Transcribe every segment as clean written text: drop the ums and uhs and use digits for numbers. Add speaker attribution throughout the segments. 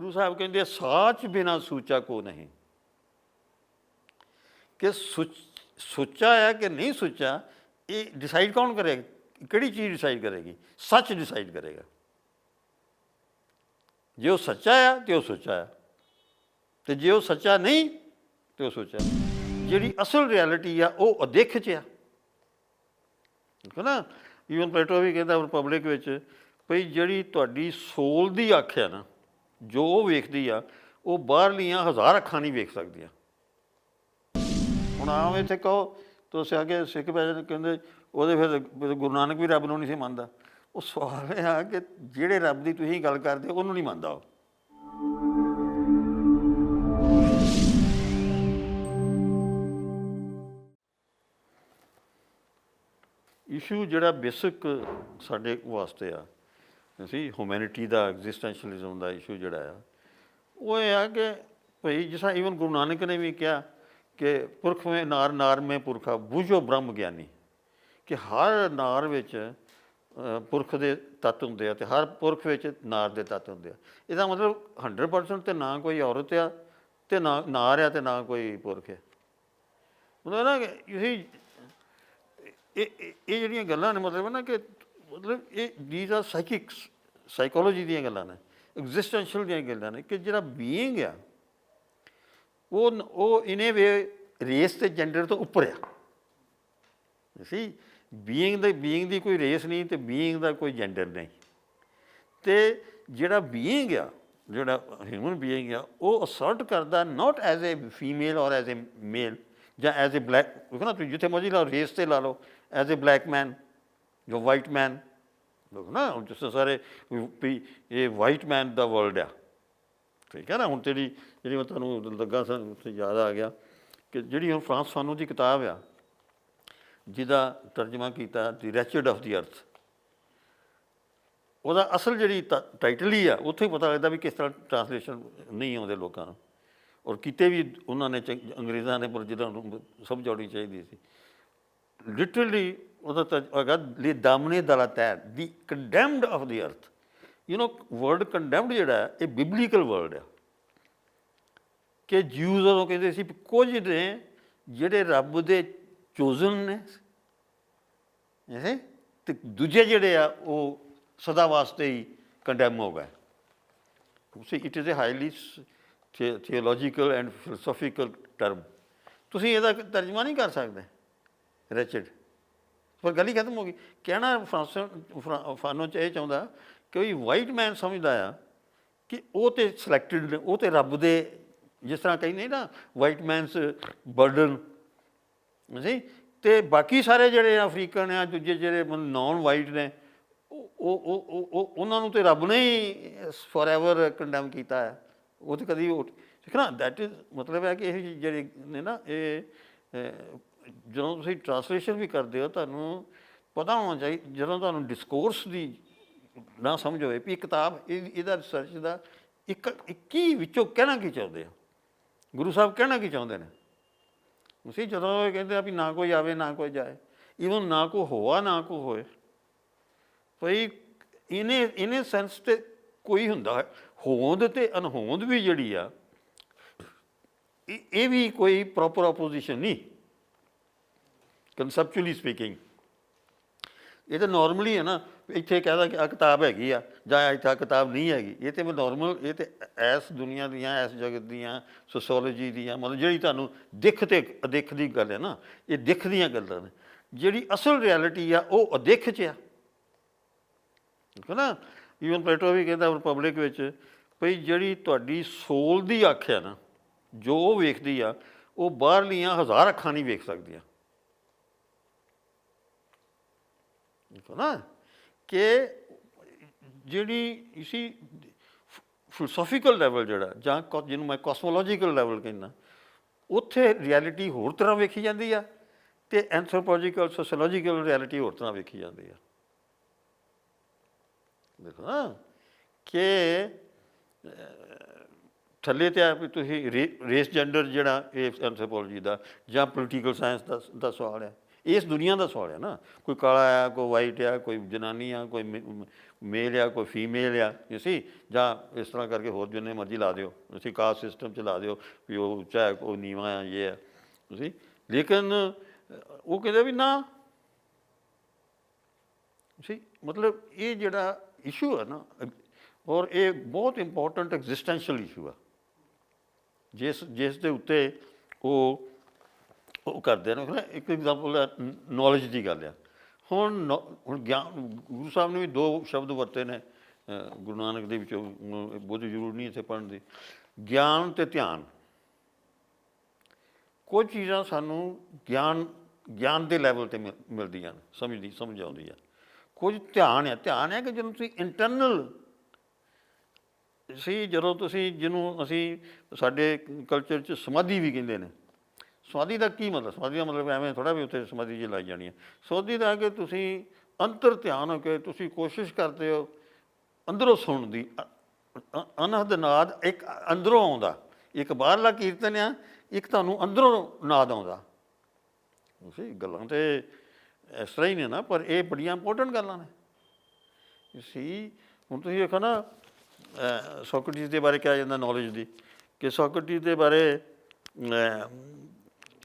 Speaker 1: ਗੁਰੂ ਸਾਹਿਬ ਕਹਿੰਦੇ ਸਾਚ ਬਿਨਾ ਸੂਚਾ ਕੋ ਨਹੀਂ, ਕਿ ਸੁੱਚਾ ਹੈ ਕਿ ਨਹੀਂ ਸੁੱਚਾ ਇਹ ਡਿਸਾਈਡ ਕੌਣ ਕਰੇਗਾ? ਕਿਹੜੀ ਚੀਜ਼ ਡਿਸਾਈਡ ਕਰੇਗੀ? ਸੱਚ ਡਿਸਾਈਡ ਕਰੇਗਾ। ਜੇ ਉਹ ਸੱਚਾ ਆ ਤਾਂ ਉਹ ਸੁੱਚਾ ਆ, ਅਤੇ ਜੇ ਉਹ ਸੱਚਾ ਨਹੀਂ ਤਾਂ ਉਹ ਸੁੱਚਾ। ਜਿਹੜੀ ਅਸਲ ਰਿਐਲਿਟੀ ਆ ਉਹ ਅਦਿੱਖ 'ਚ ਆ, ਠੀਕ ਹੈ ਨਾ। ਈਵਨ ਪਲੇਟੋ ਵੀ ਕਹਿੰਦਾ ਰਿਪਬਲਿਕ ਵਿੱਚ ਭਈ ਜਿਹੜੀ ਤੁਹਾਡੀ ਸੋਲ ਦੀ ਅੱਖ ਆ ਨਾ, ਜੋ ਉਹ ਵੇਖਦੀ ਆ, ਉਹ ਬਾਹਰਲੀਆਂ 1000 ਅੱਖਾਂ ਨਹੀਂ ਵੇਖ ਸਕਦੀਆਂ। ਹੁਣ ਆਮ ਇੱਥੇ ਕਹੋ ਤੁਸੀਂ ਆ ਕੇ ਸਿੱਖ ਪੈ ਜਾਂਦੇ, ਕਹਿੰਦੇ ਉਹਦੇ ਫਿਰ ਗੁਰੂ ਨਾਨਕ ਵੀ ਰੱਬ ਨੂੰ ਨਹੀਂ ਸੀ ਮੰਨਦਾ। ਉਹ ਸਵਾਲ ਇਹ ਆ ਕਿ ਜਿਹੜੇ ਰੱਬ ਦੀ ਤੁਸੀਂ ਗੱਲ ਕਰਦੇ ਉਹਨੂੰ ਨਹੀਂ ਮੰਨਦਾ ਉਹ। ਇਸ਼ੂ ਜਿਹੜਾ ਬੇਸਿਕ ਸਾਡੇ ਵਾਸਤੇ ਆ, ਅਸੀਂ ਹਿਊਮੈਨਿਟੀ ਦਾ, ਐਗਜ਼ਿਸਟੈਂਸ਼ੀਅਲਿਜ਼ਮ ਦਾ ਇਸ਼ੂ ਜਿਹੜਾ ਆ, ਉਹ ਇਹ ਆ ਕਿ ਭਈ ਜਿਸ ਤਰ੍ਹਾਂ ਈਵਨ ਗੁਰੂ ਨਾਨਕ ਨੇ ਵੀ ਕਿਹਾ ਕਿ ਪੁਰਖ ਮੇ ਨਾਰ, ਨਾਰ ਮੇ ਪੁਰਖਾ, ਬੂਝੋ ਬ੍ਰਹਮ ਗਿਆਨੀ, ਕਿ ਹਰ ਨਾਰ ਵਿੱਚ ਪੁਰਖ ਦੇ ਤੱਤ ਹੁੰਦੇ ਆ ਅਤੇ ਹਰ ਪੁਰਖ ਵਿੱਚ ਨਾਰ ਦੇ ਤੱਤ ਹੁੰਦੇ ਆ। ਇਹਦਾ ਮਤਲਬ 100% ਤਾਂ ਨਾ ਕੋਈ ਔਰਤ ਆ ਅਤੇ ਨਾ ਨਾਰ ਆ ਅਤੇ ਨਾ ਕੋਈ ਪੁਰਖ ਹੈ। ਮਤਲਬ ਨਾ ਕਿ ਇਹ ਜਿਹੜੀਆਂ ਗੱਲਾਂ ਨੇ, ਮਤਲਬ ਨਾ ਕਿ ਮਤਲਬ ਇਹ ਦੀਜ਼ ਆਰ ਸਾਈਕੋਲੋਜੀ ਦੀਆਂ ਗੱਲਾਂ ਨੇ, ਐਗਜ਼ਿਸਟੈਂਸ਼ੀਅਲ ਦੀਆਂ ਗੱਲਾਂ ਨੇ, ਕਿ ਜਿਹੜਾ ਬੀਇੰਗ ਆ ਉਹ ਇਨ ਵੇ ਰੇਸ ਅਤੇ ਜੈਂਡਰ ਤੋਂ ਉੱਪਰ ਆ। ਸੀ ਬੀਇੰਗ ਦੀ ਕੋਈ ਰੇਸ ਨਹੀਂ ਅਤੇ ਬੀਇੰਗ ਦਾ ਕੋਈ ਜੈਂਡਰ ਨਹੀਂ। ਅਤੇ ਜਿਹੜਾ ਬੀਇੰਗ ਆ, ਜਿਹੜਾ ਹਿਊਮਨ ਬੀਇੰਗ ਆ, ਉਹ ਅਸਰਟ ਕਰਦਾ ਨੋਟ ਐਜ਼ ਏ ਫੀਮੇਲ ਔਰ ਐਜ਼ ਏ ਮੇਲ, ਜਾਂ ਐਜ਼ ਏ ਬਲੈਕ, ਦੇਖੋ ਨਾ ਤੁਸੀਂ ਜਿੱਥੇ ਮਰਜ਼ੀ ਲਾ ਲਓ, ਰੇਸ 'ਤੇ ਲਾ ਲਓ, ਐਜ਼ ਏ ਬਲੈਕ ਮੈਨ ਜਾਂ ਵਾਈਟ ਮੈਨ, ਦੇਖੋ ਨਾ ਹੁਣ ਜਿਸ ਤਰ੍ਹਾਂ ਸਾਰੇ ਵੀ ਇਹ ਵਾਈਟ ਮੈਨ ਦਾ ਵਰਲਡ ਆ, ਠੀਕ ਹੈ ਨਾ। ਹੁਣ ਜਿਹੜੀ ਮੈਂ ਤੁਹਾਨੂੰ ਲੱਗਾ ਉੱਥੇ ਯਾਦ ਆ ਗਿਆ ਕਿ ਜਿਹੜੀ ਹੁਣ ਫਰਾਂਸ ਫਾਨੋ ਦੀ ਕਿਤਾਬ ਆ, ਜਿਹਦਾ ਤਰਜਮਾ ਕੀਤਾ ਦੀ ਰੈਚਡ ਆਫ ਦੀ ਅਰਥ, ਉਹਦਾ ਅਸਲ ਜਿਹੜੀ ਟਾਈਟਲ ਹੀ ਆ, ਉੱਥੇ ਹੀ ਪਤਾ ਲੱਗਦਾ ਵੀ ਕਿਸ ਤਰ੍ਹਾਂ ਟਰਾਂਸਲੇਸ਼ਨ ਨਹੀਂ ਆਉਂਦੇ ਲੋਕਾਂ ਨੂੰ, ਔਰ ਕਿਤੇ ਵੀ ਉਹਨਾਂ ਨੇ ਅੰਗਰੇਜ਼ਾਂ ਨੇ ਪਰ ਜਿੱਦਾਂ ਸਮਝਾਉਣੀ ਚਾਹੀਦੀ ਸੀ। ਲਿਟਰਲੀ ਉਹਦਾ ਹੈਗਾ ਲੀ ਦਾਮਨੇ ਦਲਾ ਤੈਰ, ਦੀ ਕੰਡੈਮਡ ਆਫ ਦੀ ਅਰਥ। ਯੂ ਨੋ ਵਰਡ ਕੰਡੈਮਡ ਜਿਹੜਾ ਇਹ ਬਿਬਲੀਕਲ ਵਰਡ ਆ, ਕਿ ਜਿਊਜ਼ ਉਦੋਂ ਕਹਿੰਦੇ ਸੀ ਕੁਝ ਨੇ ਜਿਹੜੇ ਰੱਬ ਦੇ ਚੋਜ਼ਨ ਨੇ ਅਤੇ ਦੂਜੇ ਜਿਹੜੇ ਆ ਉਹ ਸਦਾ ਵਾਸਤੇ ਹੀ ਕੰਡੈਮ ਹੋ ਗਏ। ਤੁਸੀਂ it is a highly theological and philosophical term, ਤੁਸੀਂ ਇਹਦਾ ਤਰਜਮਾ ਨਹੀਂ ਕਰ ਸਕਦੇ ਰੈਚਡ, ਪਰ ਗੱਲ ਹੀ ਖਤਮ ਹੋ ਗਈ। ਕਹਿਣਾ ਫਾਨੋ 'ਚ ਇਹ ਚਾਹੁੰਦਾ ਕਿ ਉਹ ਵਾਈਟ ਮੈਨ ਸਮਝਦਾ ਆ ਕਿ ਉਹ ਤਾਂ ਸਿਲੈਕਟਡ ਨੇ, ਉਹ ਤਾਂ ਰੱਬ ਦੇ, ਜਿਸ ਤਰ੍ਹਾਂ ਕਹਿੰਦੇ ਨਾ ਵਾਈਟ ਮੈਨਸ ਬਰਡਨ ਜੀ, ਅਤੇ ਬਾਕੀ ਸਾਰੇ ਜਿਹੜੇ ਅਫਰੀਕਨ ਆ, ਦੂਜੇ ਜਿਹੜੇ ਨੋਨ ਵਾਈਟ ਨੇ, ਉਹਨਾਂ ਨੂੰ ਤਾਂ ਰੱਬ ਨੇ ਹੀ ਫੋਰ ਐਵਰ ਕੰਡੈਮ ਕੀਤਾ ਹੈ। ਉਹ ਤਾਂ ਕਦੀ ਠੀਕ ਨਾ, ਦੈਟ ਇਜ਼ ਮਤਲਬ ਹੈ ਕਿ ਇਹ ਜਿਹੜੇ ਨੇ ਨਾ, ਇਹ ਜਦੋਂ ਤੁਸੀਂ ਟਰਾਂਸਲੇਸ਼ਨ ਵੀ ਕਰਦੇ ਹੋ ਤੁਹਾਨੂੰ ਪਤਾ ਹੋਣਾ ਚਾਹੀਦਾ, ਜਦੋਂ ਤੁਹਾਨੂੰ ਡਿਸਕੋਰਸ ਦੀ ਨਾ ਸਮਝ ਹੋਵੇ ਵੀ ਇਹ ਕਿਤਾਬ ਇਹਦਾ ਰਿਸਰਚ ਦਾ ਕੀ ਵਿੱਚੋਂ ਕਹਿਣਾ ਕੀ ਚਾਹੁੰਦੇ ਆ, ਗੁਰੂ ਸਾਹਿਬ ਕਹਿਣਾ ਕੀ ਚਾਹੁੰਦੇ ਨੇ। ਤੁਸੀਂ ਜਦੋਂ ਇਹ ਕਹਿੰਦੇ ਆ ਵੀ ਨਾ ਕੋਈ ਆਵੇ ਨਾ ਕੋਈ ਜਾਏ, ਈਵਨ ਨਾ ਕੋਈ ਹੋਆ ਨਾ ਕੋਈ ਹੋਏ, ਭਈ ਇਹਨੇ ਸੈਂਸ 'ਤੇ ਕੋਈ ਹੁੰਦਾ ਹੈ। ਹੋਂਦ ਅਤੇ ਅਨਹੋਂਦ ਵੀ ਜਿਹੜੀ ਆ ਇਹ ਵੀ ਕੋਈ ਪ੍ਰੋਪਰ ਆਪੋਜੀਸ਼ਨ ਨਹੀਂ, ਕੰਸੈਪਚੁਅਲੀ ਸਪੀਕਿੰਗ। ਇਹ ਤਾਂ ਨੋਰਮਲੀ ਹੈ ਨਾ, ਇੱਥੇ ਕਹਿਦਾ ਕਿ ਆਹ ਕਿਤਾਬ ਹੈਗੀ ਆ ਜਾਂ ਇੱਥੇ ਕਿਤਾਬ ਨਹੀਂ ਹੈਗੀ। ਇਹ ਤਾਂ ਨੋਰਮਲ, ਇਹ ਤਾਂ ਇਸ ਦੁਨੀਆ ਦੀਆਂ, ਇਸ ਜਗਤ ਦੀਆਂ, ਸੋਸ਼ੋਲੋਜੀ ਦੀਆਂ, ਮਤਲਬ ਜਿਹੜੀ ਤੁਹਾਨੂੰ ਦਿੱਖ ਅਤੇ ਅਦਿੱਖ ਦੀ ਗੱਲ ਹੈ ਨਾ, ਇਹ ਦਿੱਖ ਦੀਆਂ ਗੱਲਾਂ ਨੇ। ਜਿਹੜੀ ਅਸਲ ਰਿਐਲਿਟੀ ਆ ਉਹ ਅਦਿੱਖ 'ਚ ਆ, ਠੀਕ ਹੈ ਨਾ। ਈਵਨ ਪਲੇਟੋ ਵੀ ਕਹਿੰਦਾ ਰਿਪਬਲਿਕ ਵਿੱਚ ਭਈ ਜਿਹੜੀ ਤੁਹਾਡੀ ਸੋਲ ਦੀ ਅੱਖ ਆ ਨਾ, ਜੋ ਉਹ ਵੇਖਦੀ ਆ, ਉਹ ਬਾਹਰਲੀਆਂ 1000 ਅੱਖਾਂ ਨਹੀਂ ਵੇਖ ਸਕਦੀਆਂ, ਠੀਕ ਹੈ ਨਾ। ਕਿ ਜਿਹੜੀ ਇਸੀ ਫਿਲੋਸੋਫੀਕਲ ਲੈਵਲ ਜਿਹੜਾ, ਜਾਂ ਜਿਹਨੂੰ ਮੈਂ ਕੋਸਮੋਲੋਜੀਕਲ ਲੈਵਲ ਕਹਿੰਦਾ, ਉੱਥੇ ਰਿਐਲਿਟੀ ਹੋਰ ਤਰ੍ਹਾਂ ਵੇਖੀ ਜਾਂਦੀ ਆ, ਅਤੇ ਐਂਥਰੋਪੋਲੋਜੀਕਲ ਸੋਸ਼ੋਲੋਜੀਕਲ ਰਿਐਲਿਟੀ ਹੋਰ ਤਰ੍ਹਾਂ ਵੇਖੀ ਜਾਂਦੀ ਆ। ਦੇਖੋ ਨਾ ਕਿ ਥੱਲੇ 'ਤੇ ਆ ਵੀ ਤੁਸੀਂ ਰੇਸ ਜੈਂਡਰ ਜਿਹੜਾ ਇਹ ਐਂਥਰੋਪੋਲੋਜੀ ਦਾ ਜਾਂ ਪੋਲੀਟੀਕਲ ਸਾਇੰਸ ਦਾ ਸਵਾਲ ਹੈ, ਇਸ ਦੁਨੀਆ ਦਾ ਸਵਾਲ ਹੈ ਨਾ। ਕੋਈ ਕਾਲਾ ਆ, ਕੋਈ ਵਾਈਟ ਆ, ਕੋਈ ਜਨਾਨੀ ਆ, ਕੋਈ ਮੇਲ ਆ, ਕੋਈ ਫੀਮੇਲ ਆ, ਅਸੀਂ ਜਾਂ ਇਸ ਤਰ੍ਹਾਂ ਕਰਕੇ ਹੋਰ ਜਿੰਨੇ ਮਰਜ਼ੀ ਲਾ ਦਿਓ, ਅਸੀਂ ਕਾਸਟ ਸਿਸਟਮ 'ਚ ਲਾ ਦਿਓ ਵੀ ਉਹ ਉੱਚਾ ਹੈ, ਉਹ ਨੀਵਾਂ ਆ, ਇਹ ਆ ਤੁਸੀਂ। ਲੇਕਿਨ ਉਹ ਕਹਿੰਦੇ ਵੀ ਨਾ ਸੀ, ਮਤਲਬ ਇਹ ਜਿਹੜਾ ਇਸ਼ੂ ਹੈ ਨਾ, ਔਰ ਇਹ ਬਹੁਤ ਇੰਪੋਰਟੈਂਟ ਐਗਜ਼ਿਸਟੈਂਸ਼ੀਅਲ ਇਸ਼ੂ ਆ, ਜਿਸ ਦੇ ਉੱਤੇ ਉਹ ਕਰਦੇ ਨੇ। ਇੱਕ ਐਗਜ਼ਾਮਪਲ ਹੈ ਨੌਲੇਜ ਦੀ ਗੱਲ ਆ। ਹੁਣ ਗਿਆਨ, ਗੁਰੂ ਸਾਹਿਬ ਨੇ ਵੀ 2 ਸ਼ਬਦ ਵਰਤੇ ਨੇ ਗੁਰੂ ਨਾਨਕ ਦੇ ਵਿੱਚੋਂ, ਬਹੁਤ ਜ਼ਰੂਰ ਨਹੀਂ ਇੱਥੇ ਪੜ੍ਹਨ ਦੀ। ਗਿਆਨ ਅਤੇ ਧਿਆਨ। ਕੁਝ ਚੀਜ਼ਾਂ ਸਾਨੂੰ ਗਿਆਨ ਦੇ ਲੈਵਲ 'ਤੇ ਮਿਲਦੀਆਂ ਨੇ, ਸਮਝ ਆਉਂਦੀ ਆ। ਕੁਝ ਧਿਆਨ ਹੈ ਕਿ ਜਦੋਂ ਤੁਸੀਂ ਇੰਟਰਨਲ ਜਦੋਂ ਤੁਸੀਂ, ਜਿਹਨੂੰ ਅਸੀਂ ਸਾਡੇ ਕਲਚਰ 'ਚ ਸਮਾਧੀ ਵੀ ਕਹਿੰਦੇ ਨੇ। ਸਮਾਧੀ ਦਾ ਕੀ ਮਤਲਬ? ਸਮਾਧੀ ਦਾ ਮਤਲਬ ਐਵੇਂ ਥੋੜ੍ਹਾ ਵੀ ਉੱਥੇ ਸਮਾਧੀ ਜੀ ਲਾਈ ਜਾਣੀ ਹੈ। ਸਮਾਧੀ ਦਾ ਕਿ ਤੁਸੀਂ ਅੰਤਰ ਧਿਆਨ ਹੋ ਕੇ ਤੁਸੀਂ ਕੋਸ਼ਿਸ਼ ਕਰਦੇ ਹੋ ਅੰਦਰੋਂ ਸੁਣਨ ਦੀ। ਅਨਹਦ ਨਾਦ ਇੱਕ ਅੰਦਰੋਂ ਆਉਂਦਾ, ਇੱਕ ਬਾਹਰਲਾ ਕੀਰਤਨ ਆ, ਇੱਕ ਤੁਹਾਨੂੰ ਅੰਦਰੋਂ ਨਾਦ ਆਉਂਦਾ। ਤੁਸੀਂ ਗੱਲਾਂ ਤਾਂ ਇਸ ਤਰ੍ਹਾਂ ਹੀ ਨੇ ਨਾ, ਪਰ ਇਹ ਬੜੀਆਂ ਇੰਪੋਰਟੈਂਟ ਗੱਲਾਂ ਨੇ। ਹੁਣ ਤੁਸੀਂ ਦੇਖੋ ਨਾ, ਸੋਕਰਟੀਜ਼ ਦੇ ਬਾਰੇ ਕਿਹਾ ਜਾਂਦਾ ਨੌਲੇਜ ਦੀ, ਕਿ ਸੋਕਰਟੀਜ਼ ਦੇ ਬਾਰੇ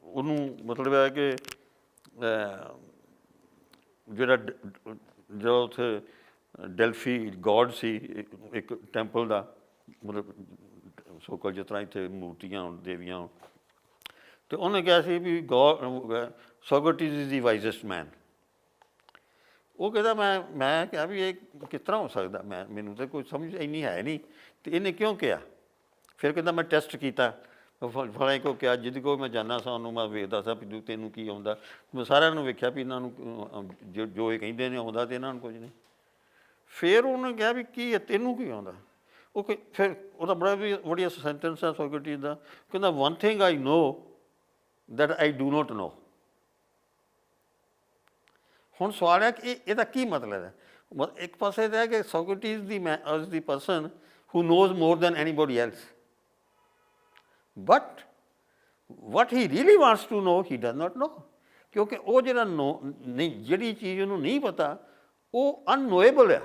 Speaker 1: ਉਹਨੂੰ ਮਤਲਬ ਹੈ ਕਿ ਜਿਹੜਾ ਉੱਥੇ ਡੈਲਫੀ ਗੋਡ ਸੀ, ਇੱਕ ਟੈਂਪਲ ਦਾ, ਮਤਲਬ ਸੋਕਲ ਜਿਸ ਤਰ੍ਹਾਂ ਇੱਥੇ ਮੂਰਤੀਆਂ ਹੋਣ, ਦੇਵੀਆਂ ਹੋਣ, ਅਤੇ ਉਹਨੇ ਕਿਹਾ ਸੀ ਵੀ ਸੋਕਰਟੀਜ਼ ਇਜ਼ ਦੀ ਵਾਈਜ਼ੈਸਟ ਮੈਨ। ਉਹ ਕਹਿੰਦਾ ਮੈਂ ਕਿਹਾ ਵੀ ਇਹ ਕਿਸ ਤਰ੍ਹਾਂ ਹੋ ਸਕਦਾ, ਮੈਨੂੰ ਤਾਂ ਕੋਈ ਸਮਝ ਇੰਨੀ ਹੈ ਨਹੀਂ, ਅਤੇ ਇਹਨੇ ਕਿਉਂ ਕਿਹਾ? ਫਿਰ ਕਹਿੰਦਾ ਮੈਂ ਟੈਸਟ ਕੀਤਾ, ਫਲਾਣੇ ਕੋ ਕਿਹਾ, ਜਿਹਦੇ ਕੋਲ ਮੈਂ ਜਾਂਦਾ ਸਾਂ ਉਹਨੂੰ ਮੈਂ ਵੇਖਦਾ ਸਾਂ ਵੀ ਤੈਨੂੰ ਕੀ ਆਉਂਦਾ। ਮੈਂ ਸਾਰਿਆਂ ਨੂੰ ਵੇਖਿਆ ਵੀ ਇਹਨਾਂ ਨੂੰ ਜੋ ਇਹ ਕਹਿੰਦੇ ਨੇ ਆਉਂਦਾ, ਅਤੇ ਇਹਨਾਂ ਨੂੰ ਕੁਝ ਨਹੀਂ। ਫਿਰ ਉਹਨੇ ਕਿਹਾ ਵੀ ਕੀ ਹੈ, ਤੈਨੂੰ ਕੀ ਆਉਂਦਾ? ਉਹ ਫਿਰ ਉਹਦਾ ਬੜਾ ਸੈਂਟੈਂਸ ਹੈ ਸੋਕਰਟੀਜ਼ ਦਾ, ਕਹਿੰਦਾ one thing I know that I do not know. ਹੁਣ ਸਵਾਲ ਹੈ ਕਿ ਇਹਦਾ ਕੀ ਮਤਲਬ ਹੈ? ਇੱਕ ਪਾਸੇ ਤਾਂ ਹੈ ਕਿ Socrates the person who knows more than anybody else, but what he really wants to know he does not know. ਕਿਉਂਕਿ ਉਹ ਜਿਹੜਾ ਜਿਹੜੀ ਚੀਜ਼ ਉਹਨੂੰ ਨਹੀਂ ਪਤਾ, ਉਹ ਅਨਨੋਏਬਲ ਆ।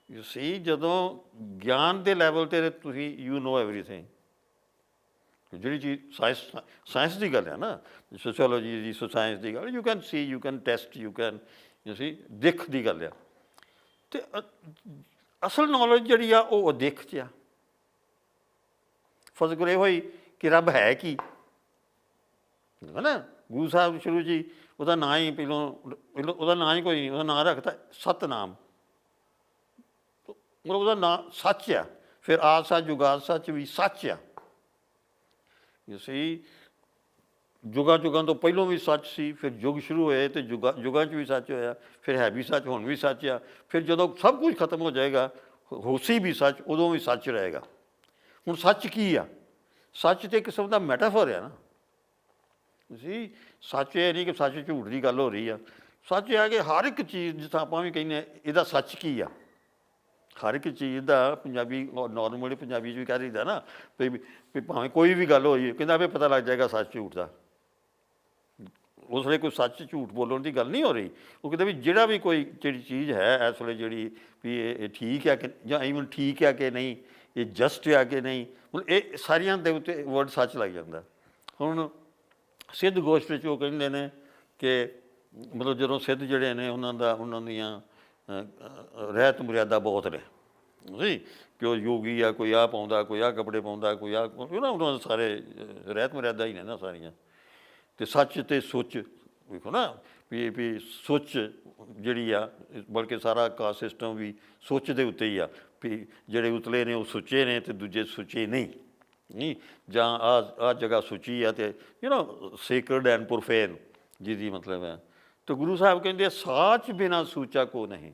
Speaker 1: ਯੂ ਸੀ, ਜਦੋਂ ਗਿਆਨ ਦੇ ਲੈਵਲ 'ਤੇ ਤੁਸੀਂ ਯੂ ਨੋ ਐਵਰੀਥਿੰਗ, ਜਿਹੜੀ ਚੀਜ਼ ਸਾਇੰਸ ਦੀ ਗੱਲ ਹੈ ਨਾ, ਸੋਸ਼ੀਓਲੋਜੀ ਦੀ, ਸਾਇੰਸ ਦੀ ਗੱਲ, you can see, you can test, you see, ਦਿੱਖ ਦੀ ਗੱਲ ਆ। ਅਤੇ ਅਸਲ ਨੌਲੇਜ ਜਿਹੜੀ ਆ ਉਹ ਦਿੱਖ 'ਚ ਆ। ਫਰਜ਼ ਕਰੋ ਇਹੋ ਹੀ ਕਿ ਰੱਬ ਹੈ ਕੀ, ਹੈ ਨਾ। ਗੁਰੂ ਸਾਹਿਬ ਸ਼ੁਰੂ 'ਚ ਹੀ ਉਹਦਾ ਨਾਂ ਹੀ ਪਹਿਲੋਂ ਉਹਦਾ ਨਾਂ ਹੀ ਕੋਈ ਨਹੀਂ, ਉਹਦਾ ਨਾਂ ਰੱਖਤਾ ਸਤਿਨਾਮ, ਮਤਲਬ ਉਹਦਾ ਨਾਂ ਸੱਚ ਆ। ਫਿਰ ਆਦਿ ਸੱਚ, ਜੁਗਾਦ ਸੱਚ ਵੀ ਸੱਚ ਆ। ਅਸੀਂ ਜੁਗਾਂ ਤੋਂ ਪਹਿਲੋਂ ਵੀ ਸੱਚ ਸੀ, ਫਿਰ ਯੁੱਗ ਸ਼ੁਰੂ ਹੋਏ ਅਤੇ ਯੁਗਾਂ 'ਚ ਵੀ ਸੱਚ ਹੋਇਆ, ਫਿਰ ਹੈ ਵੀ ਸੱਚ, ਹੁਣ ਵੀ ਸੱਚ ਆ। ਫਿਰ ਜਦੋਂ ਸਭ ਕੁਝ ਖਤਮ ਹੋ ਜਾਏਗਾ, ਹੋਸੀ ਵੀ ਸੱਚ, ਉਦੋਂ ਵੀ ਸੱਚ ਰਹੇਗਾ। ਹੁਣ ਸੱਚ ਕੀ ਆ? ਸੱਚ ਤਾਂ ਇੱਕ ਕਿਸਮ ਦਾ ਮੈਟਾਫਰ ਆ ਨਾ। ਤੁਸੀਂ ਸੱਚ ਇਹ ਨਹੀਂ ਕਿ ਸੱਚ ਝੂਠ ਦੀ ਗੱਲ ਹੋ ਰਹੀ ਆ। ਸੱਚ ਇਹ ਆ ਕਿ ਹਰ ਇੱਕ ਚੀਜ਼, ਜਿਸ ਤਰ੍ਹਾਂ ਆਪਾਂ ਵੀ ਕਹਿੰਦੇ ਇਹਦਾ ਸੱਚ ਕੀ ਆ, ਹਰ ਇੱਕ ਚੀਜ਼ ਦਾ ਪੰਜਾਬੀ ਨੋਰਮਲੀ ਪੰਜਾਬੀ 'ਚ ਵੀ ਕਹਿ ਦਈਦਾ ਨਾ ਵੀ ਭਾਵੇਂ ਕੋਈ ਵੀ ਗੱਲ ਹੋਈ, ਕਹਿੰਦਾ ਵੀ ਪਤਾ ਲੱਗ ਜਾਏਗਾ ਸੱਚ ਝੂਠ ਦਾ। ਉਸ ਵੇਲੇ ਕੋਈ ਸੱਚ ਝੂਠ ਬੋਲਣ ਦੀ ਗੱਲ ਨਹੀਂ ਹੋ ਰਹੀ। ਉਹ ਕਹਿੰਦਾ ਵੀ ਜਿਹੜਾ ਵੀ ਕੋਈ ਜਿਹੜੀ ਚੀਜ਼ ਹੈ ਇਸ ਵੇਲੇ, ਜਿਹੜੀ ਵੀ ਇਹ ਠੀਕ ਹੈ ਕਿ ਜਾਂ ਈਵਨ ਠੀਕ ਹੈ ਕਿ ਨਹੀਂ, ਇਹ ਜਸਟ ਆ ਕਿ ਨਹੀਂ, ਮਤਲਬ ਇਹ ਸਾਰੀਆਂ ਦੇ ਉੱਤੇ ਵਰਡ ਸੱਚ ਲੱਗ ਜਾਂਦਾ। ਹੁਣ ਸਿੱਧ ਗੋਸ਼ਟ ਵਿੱਚ ਉਹ ਕਹਿੰਦੇ ਨੇ ਕਿ ਮਤਲਬ ਜਦੋਂ ਸਿੱਧ ਜਿਹੜੇ ਨੇ ਉਹਨਾਂ ਦੀਆਂ ਰਹਿਤ ਮਰਿਆਦਾ ਬਹੁਤ ਨੇ ਜੀ, ਕਿ ਉਹ ਯੋਗੀ ਆ, ਕੋਈ ਆਹ ਪਾਉਂਦਾ, ਕੋਈ ਆਹ ਕੱਪੜੇ ਪਾਉਂਦਾ, ਕੋਈ ਆਹ, ਉਹਨਾਂ ਦੇ ਸਾਰੇ ਰਹਿਤ ਮਰਿਆਦਾ ਹੀ ਨੇ ਨਾ ਸਾਰੀਆਂ। ਅਤੇ ਸੱਚ ਅਤੇ ਸੁੱਚ ਵੇਖੋ ਨਾ, ਵੀ ਸੁੱਚ ਜਿਹੜੀ ਆ, ਬਲਕਿ ਸਾਰਾ ਕਾਸਟ ਸਿਸਟਮ ਵੀ ਸੁੱਚ ਦੇ ਉੱਤੇ ਹੀ ਆ, ਵੀ ਜਿਹੜੇ ਉਤਲੇ ਨੇ ਉਹ ਸੁੱਚੇ ਨੇ ਅਤੇ ਦੂਜੇ ਸੁੱਚੇ ਨਹੀਂ, ਜਾਂ ਆਹ ਜਗ੍ਹਾ ਸੁੱਚੀ ਆ ਅਤੇ ਸੇਕਰਡ ਐਂਡ ਪ੍ਰੋਫੇਨ ਜਿਹਦੀ ਮਤਲਬ ਹੈ। ਅਤੇ ਗੁਰੂ ਸਾਹਿਬ ਕਹਿੰਦੇ ਸਾਚ ਬਿਨਾ ਸੂਚਾ ਕੋ ਨਹੀਂ,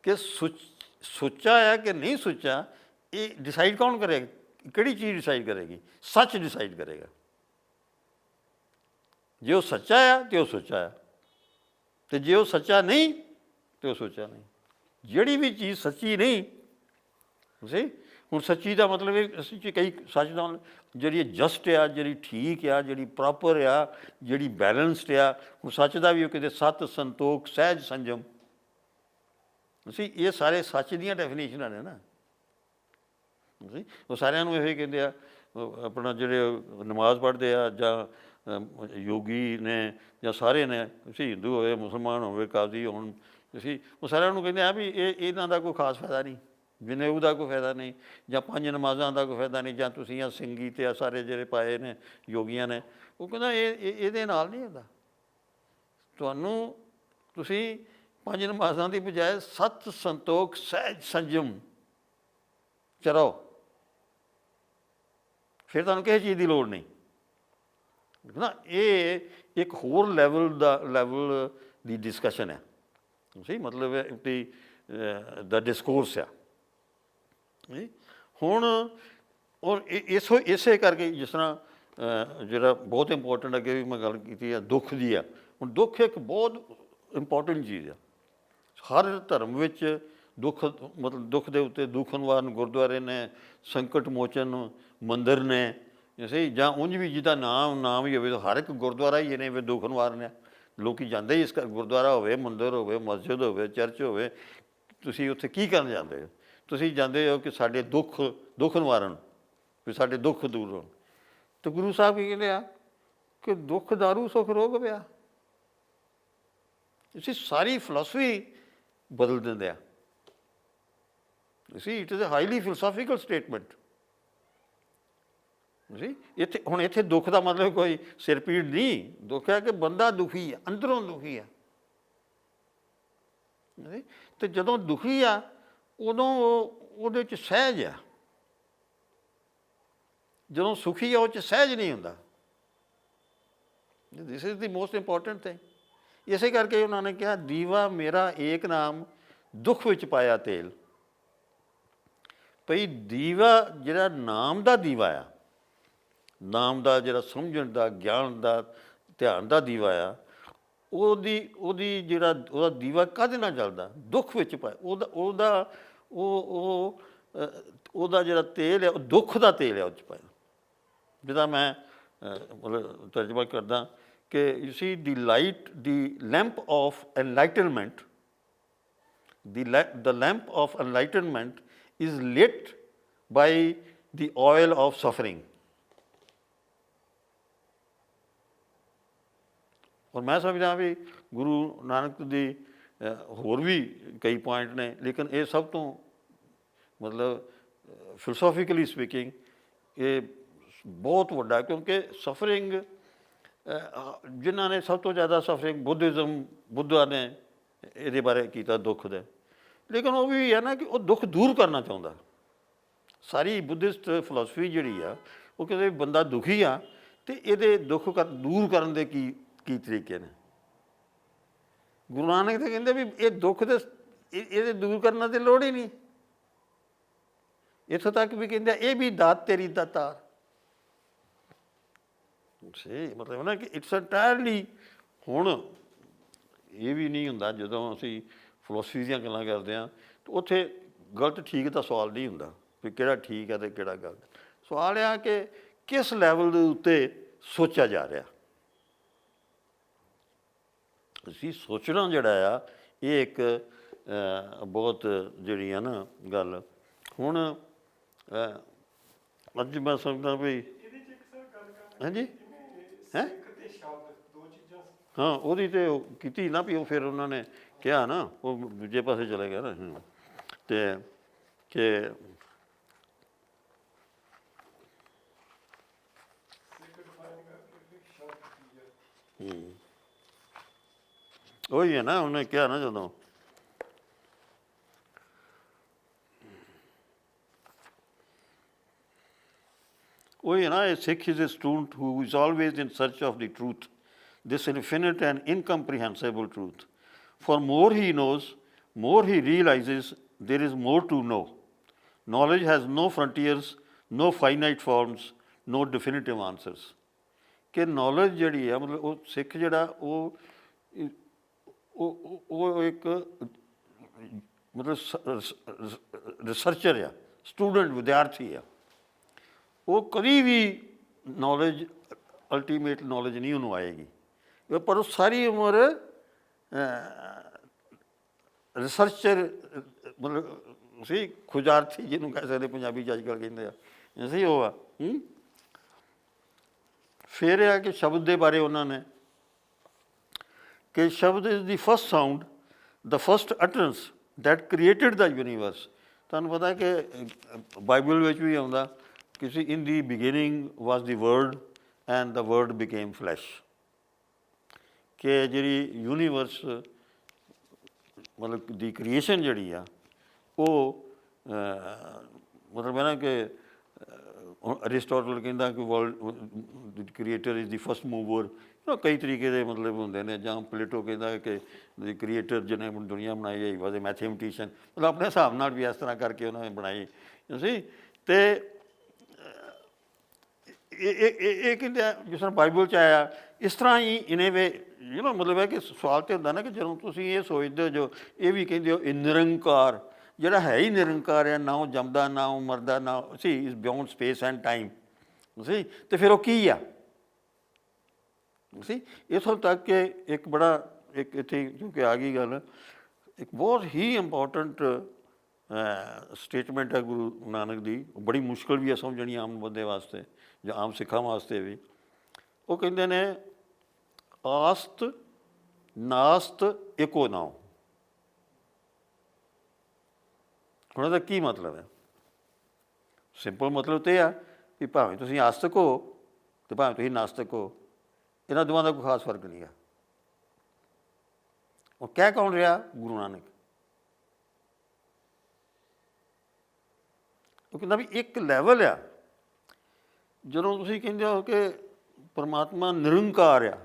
Speaker 1: ਕਿ ਸੁੱਚਾ ਹੈ ਕਿ ਨਹੀਂ ਸੁੱਚਾ, ਇਹ ਡਿਸਾਈਡ ਕੌਣ ਕਰੇਗਾ? ਕਿਹੜੀ ਚੀਜ਼ ਡਿਸਾਈਡ ਕਰੇਗੀ? ਸੱਚ ਡਿਸਾਈਡ ਕਰੇਗਾ। ਜੇ ਉਹ ਸੱਚਾ ਆ ਤਾਂ ਉਹ ਸੁੱਚਾ ਆ, ਅਤੇ ਜੇ ਉਹ ਸੱਚਾ ਨਹੀਂ ਤਾਂ ਉਹ ਸੁੱਚਾ ਨਹੀਂ। ਜਿਹੜੀ ਵੀ ਚੀਜ਼ ਸੱਚੀ ਨਹੀਂ, ਤੁਸੀਂ ਹੁਣ ਸੱਚੀ ਦਾ ਮਤਲਬ ਇਹ ਸੱਚੀ ਕਈ ਸੱਚ ਦਾ ਜਿਹੜੀ ਜਸਟ ਆ, ਜਿਹੜੀ ਠੀਕ ਆ, ਜਿਹੜੀ ਪ੍ਰੋਪਰ ਆ, ਜਿਹੜੀ ਬੈਲੈਂਸਡ ਆ। ਹੁਣ ਸੱਚ ਦਾ ਵੀ ਉਹ ਕਿਤੇ ਸੱਤ, ਸੰਤੋਖ, ਸਹਿਜ, ਸੰਜਮ। ਅਸੀਂ ਇਹ ਸਾਰੇ ਸੱਚ ਦੀਆਂ ਡੈਫੀਨੇਸ਼ਨਾਂ ਨੇ ਨਾ। ਅਸੀਂ ਉਹ ਸਾਰਿਆਂ ਨੂੰ ਇਹੋ ਕਹਿੰਦੇ ਆ, ਆਪਣਾ ਜਿਹੜੇ ਨਮਾਜ਼ ਪੜ੍ਹਦੇ ਆ ਜਾਂ ਯੋਗੀ ਨੇ ਜਾਂ ਸਾਰੇ ਨੇ, ਅਸੀਂ ਹਿੰਦੂ ਹੋਵੇ, ਮੁਸਲਮਾਨ ਹੋਵੇ, ਕਾਜ਼ੀ ਹੋਣ, ਅਸੀਂ ਉਹ ਸਾਰਿਆਂ ਨੂੰ ਕਹਿੰਦੇ ਆ ਵੀ ਇਹਨਾਂ ਦਾ ਕੋਈ ਖਾਸ ਫਾਇਦਾ ਨਹੀਂ, ਜਨੇਊ ਦਾ ਕੋਈ ਫਾਇਦਾ ਨਹੀਂ, ਜਾਂ ਪੰਜ ਨਮਾਜ਼ਾਂ ਦਾ ਕੋਈ ਫਾਇਦਾ ਨਹੀਂ, ਜਾਂ ਤੁਸੀਂ ਆ ਸਿੰਘੀ ਅਤੇ ਆ ਸਾਰੇ ਜਿਹੜੇ ਪਾਏ ਨੇ ਯੋਗੀਆਂ ਨੇ। ਉਹ ਕਹਿੰਦਾ ਇਹਦੇ ਨਾਲ ਨਹੀਂ ਹੁੰਦਾ। ਤੁਹਾਨੂੰ ਤੁਸੀਂ ਪੰਜ ਨਮਾਜ਼ਾਂ ਦੀ ਬਜਾਏ ਸੱਤ, ਸੰਤੋਖ, ਸਹਿਜ, ਸੰਜਮ 'ਚ ਰਹੋ, ਫਿਰ ਤੁਹਾਨੂੰ ਕਿਸੇ ਚੀਜ਼ ਦੀ ਲੋੜ ਨਹੀਂ ਨਾ। ਇਹ ਇੱਕ ਹੋਰ ਲੈਵਲ ਦੀ ਡਿਸਕਸ਼ਨ ਹੈ। ਸਹੀ ਮਤਲਬ ਦਾ ਡਿਸਕੋਰਸ ਆ ਹੁਣ। ਔਰ ਇਸੇ ਕਰਕੇ ਜਿਸ ਤਰ੍ਹਾਂ ਜਿਹੜਾ ਬਹੁਤ ਇੰਪੋਰਟੈਂਟ ਅੱਗੇ ਵੀ ਮੈਂ ਗੱਲ ਕੀਤੀ ਆ ਦੁੱਖ ਦੀ ਆ। ਹੁਣ ਦੁੱਖ ਇੱਕ ਬਹੁਤ ਇੰਪੋਰਟੈਂਟ ਚੀਜ਼ ਆ ਹਰ ਧਰਮ ਵਿੱਚ। ਦੁੱਖ ਮਤਲਬ ਦੁੱਖ ਦੇ ਉੱਤੇ ਦੁੱਖ ਨਿਵਾਰਨ ਗੁਰਦੁਆਰੇ ਨੇ, ਸੰਕਟ ਮੋਚਨ ਮੰਦਰ ਨੇ, ਸਹੀ, ਜਾਂ ਉਂਝ ਵੀ ਜਿਹਦਾ ਨਾਮ ਹੀ ਹੋਵੇ, ਹਰ ਇੱਕ ਗੁਰਦੁਆਰਾ ਹੀ ਇਹਨੇ ਵੀ ਦੁੱਖ ਨਿਵਾਰਨ ਆ। ਲੋਕ ਜਾਂਦੇ ਹੀ ਇਸ ਗੁਰਦੁਆਰਾ ਹੋਵੇ, ਮੰਦਰ ਹੋਵੇ, ਮਸਜਿਦ ਹੋਵੇ, ਚਰਚ ਹੋਵੇ, ਤੁਸੀਂ ਉੱਥੇ ਕੀ ਕਰਨ ਜਾਂਦੇ ਹੋ? ਤੁਸੀਂ ਜਾਂਦੇ ਹੋ ਕਿ ਸਾਡੇ ਦੁੱਖ ਨਿਵਾਰਨ, ਵੀ ਸਾਡੇ ਦੁੱਖ ਦੂਰ ਹੋਣ। ਅਤੇ ਗੁਰੂ ਸਾਹਿਬ ਕੀ ਕਹਿੰਦੇ ਆ ਕਿ ਦੁੱਖ ਦਾਰੂ ਸੁੱਖ ਰੋਗ ਪਿਆ। ਤੁਸੀਂ ਸਾਰੀ ਫਿਲਾਸਫੀ ਬਦਲ ਦਿੰਦੇ ਆ। ਤੁਸੀਂ it is a highly philosophical statement. ਜੀ ਇੱਥੇ ਦੁੱਖ ਦਾ ਮਤਲਬ ਕੋਈ ਸਿਰ ਪੀੜ ਨਹੀਂ। ਦੁੱਖ ਹੈ ਕਿ ਬੰਦਾ ਦੁਖੀ ਆ, ਅੰਦਰੋਂ ਦੁਖੀ ਆ। ਅਤੇ ਜਦੋਂ ਦੁਖੀ ਆ ਉਦੋਂ ਉਹਦੇ 'ਚ ਸਹਿਜ ਆ। ਜਦੋਂ ਸੁਖੀ ਆ ਉਹ 'ਚ ਸਹਿਜ ਨਹੀਂ ਹੁੰਦਾ। This is the most important thing. ਇਸੇ ਕਰਕੇ ਉਹਨਾਂ ਨੇ ਕਿਹਾ ਦੀਵਾ ਮੇਰਾ ਏਕ ਨਾਮ ਦੁੱਖ ਵਿੱਚ ਪਾਇਆ ਤੇਲ। ਭਈ ਦੀਵਾ ਜਿਹੜਾ ਨਾਮ ਦਾ ਦੀਵਾ ਆ, ਨਾਮ ਦਾ ਜਿਹੜਾ ਸਮਝਣ ਦਾ, ਗਿਆਨ ਦਾ, ਧਿਆਨ ਦਾ ਦੀਵਾ ਆ, ਉਹਦੀ ਜਿਹੜਾ ਉਹਦਾ ਦੀਵਾ ਕਾਹਦੇ ਨਾਲ ਜਲਦਾ? ਦੁੱਖ ਵਿੱਚ ਪਾਇਆ। ਉਹਦਾ ਜਿਹੜਾ ਤੇਲ ਹੈ ਉਹ ਦੁੱਖ ਦਾ ਤੇਲ ਹੈ ਉਹ 'ਚ ਪਾਇਆ। ਜਿਹਦਾ ਮੈਂ ਮਤਲਬ ਤਰਜਮਾ ਕਰਦਾ ਕਿ you see the light, the lamp of enlightenment, the lamp of enlightenment is lit by the oil of suffering. ਔਰ ਮੈਂ ਸਮਝਦਾ ਵੀ ਗੁਰੂ ਨਾਨਕ ਦੀ ਹੋਰ ਵੀ ਕਈ ਪੁਆਇੰਟ ਨੇ, ਲੇਕਿਨ ਇਹ ਸਭ ਤੋਂ ਮਤਲਬ ਫਿਲੋਸੋਫੀਕਲੀ ਸਪੀਕਿੰਗ ਇਹ ਬਹੁਤ ਵੱਡਾ, ਕਿਉਂਕਿ ਸਫਰਿੰਗ ਜਿਨ੍ਹਾਂ ਨੇ ਸਭ ਤੋਂ ਜ਼ਿਆਦਾ ਸਫਰਿੰਗ ਬੁੱਧਾ ਨੇ ਇਹਦੇ ਬਾਰੇ ਕੀਤਾ ਦੁੱਖ ਦੇ। ਲੇਕਿਨ ਉਹ ਵੀ ਹੈ ਨਾ ਕਿ ਉਹ ਦੁੱਖ ਦੂਰ ਕਰਨਾ ਚਾਹੁੰਦਾ। ਸਾਰੀ ਬੁੱਧਿਸਟ ਫਿਲਾਸਫੀ ਜਿਹੜੀ ਆ ਉਹ ਕਹਿੰਦੇ ਬੰਦਾ ਦੁਖੀ ਆ ਅਤੇ ਇਹਦੇ ਦੁੱਖ ਦੂਰ ਕਰਨ ਦੇ ਕੀ ਤਰੀਕੇ ਨੇ। ਗੁਰੂ ਨਾਨਕ ਤਾਂ ਕਹਿੰਦੇ ਵੀ ਇਹ ਦੁੱਖ ਦੇ ਇਹਦੇ ਦੂਰ ਕਰਨ ਦੀ ਲੋੜ ਹੀ ਨਹੀਂ। ਇੱਥੋਂ ਤੱਕ ਵੀ ਕਹਿੰਦੇ ਇਹ ਵੀ ਦਾਤ ਤੇਰੀ ਦਾਤਾਰ। ਸਹੀ ਮਤਲਬ ਨਾ ਕਿ ਇਟਸ ਇੰਟਾਇਰਲੀ। ਹੁਣ ਇਹ ਵੀ ਨਹੀਂ ਹੁੰਦਾ ਜਦੋਂ ਅਸੀਂ ਫਿਲੋਸਫੀ ਦੀਆਂ ਗੱਲਾਂ ਕਰਦੇ ਹਾਂ ਤਾਂ ਉੱਥੇ ਗਲਤ ਠੀਕ ਦਾ ਸਵਾਲ ਨਹੀਂ ਹੁੰਦਾ ਵੀ ਕਿਹੜਾ ਠੀਕ ਹੈ ਅਤੇ ਕਿਹੜਾ ਗਲਤ। ਸਵਾਲ ਇਹ ਆ ਕਿ ਕਿਸ ਲੈਵਲ ਦੇ ਉੱਤੇ ਸੋਚਿਆ ਜਾ ਰਿਹਾ। ਅਸੀਂ ਸੋਚਣਾ ਜਿਹੜਾ ਆ ਇਹ ਇੱਕ ਬਹੁਤ ਜਿਹੜੀ ਆ ਨਾ ਗੱਲ। ਹੁਣ ਅੱਜ ਮੈਂ ਸਮਝਦਾ ਵੀ ਹਾਂਜੀ ਹੈਂ ਹਾਂ ਉਹਦੀ ਤਾਂ ਉਹ ਕੀਤੀ ਨਾ ਵੀ ਉਹ ਫਿਰ ਉਹਨਾਂ ਨੇ ਕਿਹਾ ਨਾ ਉਹ ਦੂਜੇ ਪਾਸੇ ਚਲੇ ਗਿਆ ਨਾ ਅਤੇ ਕਿ ਉਹੀ ਹੈ ਨਾ ਉਹਨੇ ਕਿਹਾ ਨਾ ਜਦੋਂ ਉਹੀ ਹੈ ਨਾ ਇਹ Sikh is a student who is always in search of the truth, this infinite and incomprehensible truth. For more he knows, more he realizes there is more to know. Knowledge has no frontiers, no finite forms, no definitive answers. ਕਿ knowledge ਜਿਹੜੀ ਆ ਮਤਲਬ ਉਹ ਸਿੱਖ ਜਿਹੜਾ ਉਹ ਇੱਕ ਮਤਲਬ researcher ਆ, ਸਟੂਡੈਂਟ ਵਿਦਿਆਰਥੀ ਆ, ਉਹ ਕਦੀ ਵੀ ਨੌਲੇਜ ਅਲਟੀਮੇਟ ਨੌਲੇਜ ਨਹੀਂ ਉਹਨੂੰ ਆਏਗੀ, ਪਰ ਉਹ ਸਾਰੀ ਉਮਰ ਰਿਸਰਚਰ ਮਤਲਬ ਸੀ, ਖੁਜਾਰਥੀ ਜਿਹਨੂੰ ਕਹਿ ਸਕਦੇ ਪੰਜਾਬੀ 'ਚ ਅੱਜ ਕੱਲ੍ਹ ਕਹਿੰਦੇ ਆ ਸੀ, ਉਹ ਆ। ਫਿਰ ਇਹ ਆ ਕਿ ਸ਼ਬਦ ਦੇ ਬਾਰੇ ਉਹਨਾਂ ਨੇ ਕਿ shabad is the first sound, the first utterance that created the universe. ਤੁਹਾਨੂੰ ਪਤਾ ਕਿ ਬਾਈਬਲ ਵਿੱਚ ਵੀ ਆਉਂਦਾ ਕਿ in the beginning was the word and the word became flesh, ਕਿ ਜਿਹੜੀ ਯੂਨੀਵਰਸ ਮਤਲਬ ਦੀ ਕ੍ਰੀਏਸ਼ਨ ਜਿਹੜੀ ਆ ਉਹ ਮਤਲਬ ਹੈ ਨਾ ਕਿ ਅਰਿਸਟੋਟਲ ਕਹਿੰਦਾ ਕਿ world creator is the first mover, ਕਈ ਤਰੀਕੇ ਦੇ ਮਤਲਬ ਹੁੰਦੇ ਨੇ, ਜਾਂ ਪਲੇਟੋ ਕਹਿੰਦਾ ਕਿ ਦੀ ਕ੍ਰੀਏਟਰ ਜਿਹਨੇ ਦੁਨੀਆ ਬਣਾਈ ਹੈ ਵਾਜ਼ ਏ ਮੈਥਮੈਟੀਸ਼ੀਅਨ, ਮਤਲਬ ਆਪਣੇ ਹਿਸਾਬ ਨਾਲ ਵੀ ਇਸ ਤਰ੍ਹਾਂ ਕਰਕੇ ਉਹਨਾਂ ਨੇ ਬਣਾਈ ਸੀ। ਅਤੇ ਇਹ ਕਹਿੰਦੇ ਜਿਸ ਤਰ੍ਹਾਂ ਬਾਈਬਲ 'ਚ ਆਇਆ, ਇਸ ਤਰ੍ਹਾਂ ਹੀ ਇਨ ਵੇ ਮਤਲਬ ਹੈ ਕਿ ਸਵਾਲ ਤਾਂ ਹੁੰਦਾ ਨਾ ਕਿ ਜਦੋਂ ਤੁਸੀਂ ਇਹ ਸੋਚਦੇ ਹੋ, ਜੋ ਇਹ ਵੀ ਕਹਿੰਦੇ ਹੋ ਇਹ ਨਿਰੰਕਾਰ, ਜਿਹੜਾ ਹੈ ਹੀ ਨਿਰੰਕਾਰ ਆ, ਨਾ ਉਹ ਜੰਮਦਾ ਨਾ ਉਹ ਮਰਦਾ, ਨਾ ਸੀ is beyond space and time ਸੀ, ਅਤੇ ਫਿਰ ਉਹ ਕੀ ਆ ਸੀ। ਇੱਥੋਂ ਤੱਕ ਕਿ ਇੱਕ ਬੜਾ ਇੱਕ ਇੱਥੇ ਕਿਉਂਕਿ ਆ ਗਈ ਗੱਲ, ਇੱਕ ਬਹੁਤ ਹੀ ਇੰਪੋਰਟੈਂਟ ਸਟੇਟਮੈਂਟ ਹੈ ਗੁਰੂ ਨਾਨਕ ਦੀ, ਬੜੀ ਮੁਸ਼ਕਿਲ ਵੀ ਹੈ ਸਮਝਣੀ ਆਮ ਬੰਦੇ ਵਾਸਤੇ ਜਾਂ ਆਮ ਸਿੱਖਾਂ ਵਾਸਤੇ ਵੀ। ਉਹ ਕਹਿੰਦੇ ਨੇ ਆਸਤ ਨਾਸਤ ਏਕੋ ਨਾਉ। ਹੁਣ ਇਹਦਾ ਕੀ ਮਤਲਬ ਹੈ? ਸਿੰਪਲ ਮਤਲਬ ਤਾਂ ਇਹ ਆ ਵੀ ਭਾਵੇਂ ਤੁਸੀਂ ਆਸਤਕ ਹੋ ਅਤੇ ਭਾਵੇਂ ਤੁਸੀਂ ਨਾਸਤਕ ਹੋ, ਇਹਨਾਂ ਦੋਵਾਂ ਦਾ ਕੋਈ ਖਾਸ ਫਰਕ ਨਹੀਂ ਹੈ। ਉਹ ਕਹਿ ਕੌਣ ਰਿਹਾ? ਗੁਰੂ ਨਾਨਕ। ਉਹ ਕਹਿੰਦਾ ਵੀ ਇੱਕ ਲੈਵਲ ਆ, ਜਦੋਂ ਤੁਸੀਂ ਕਹਿੰਦੇ ਹੋ ਕਿ ਪਰਮਾਤਮਾ ਨਿਰੰਕਾਰ ਆ,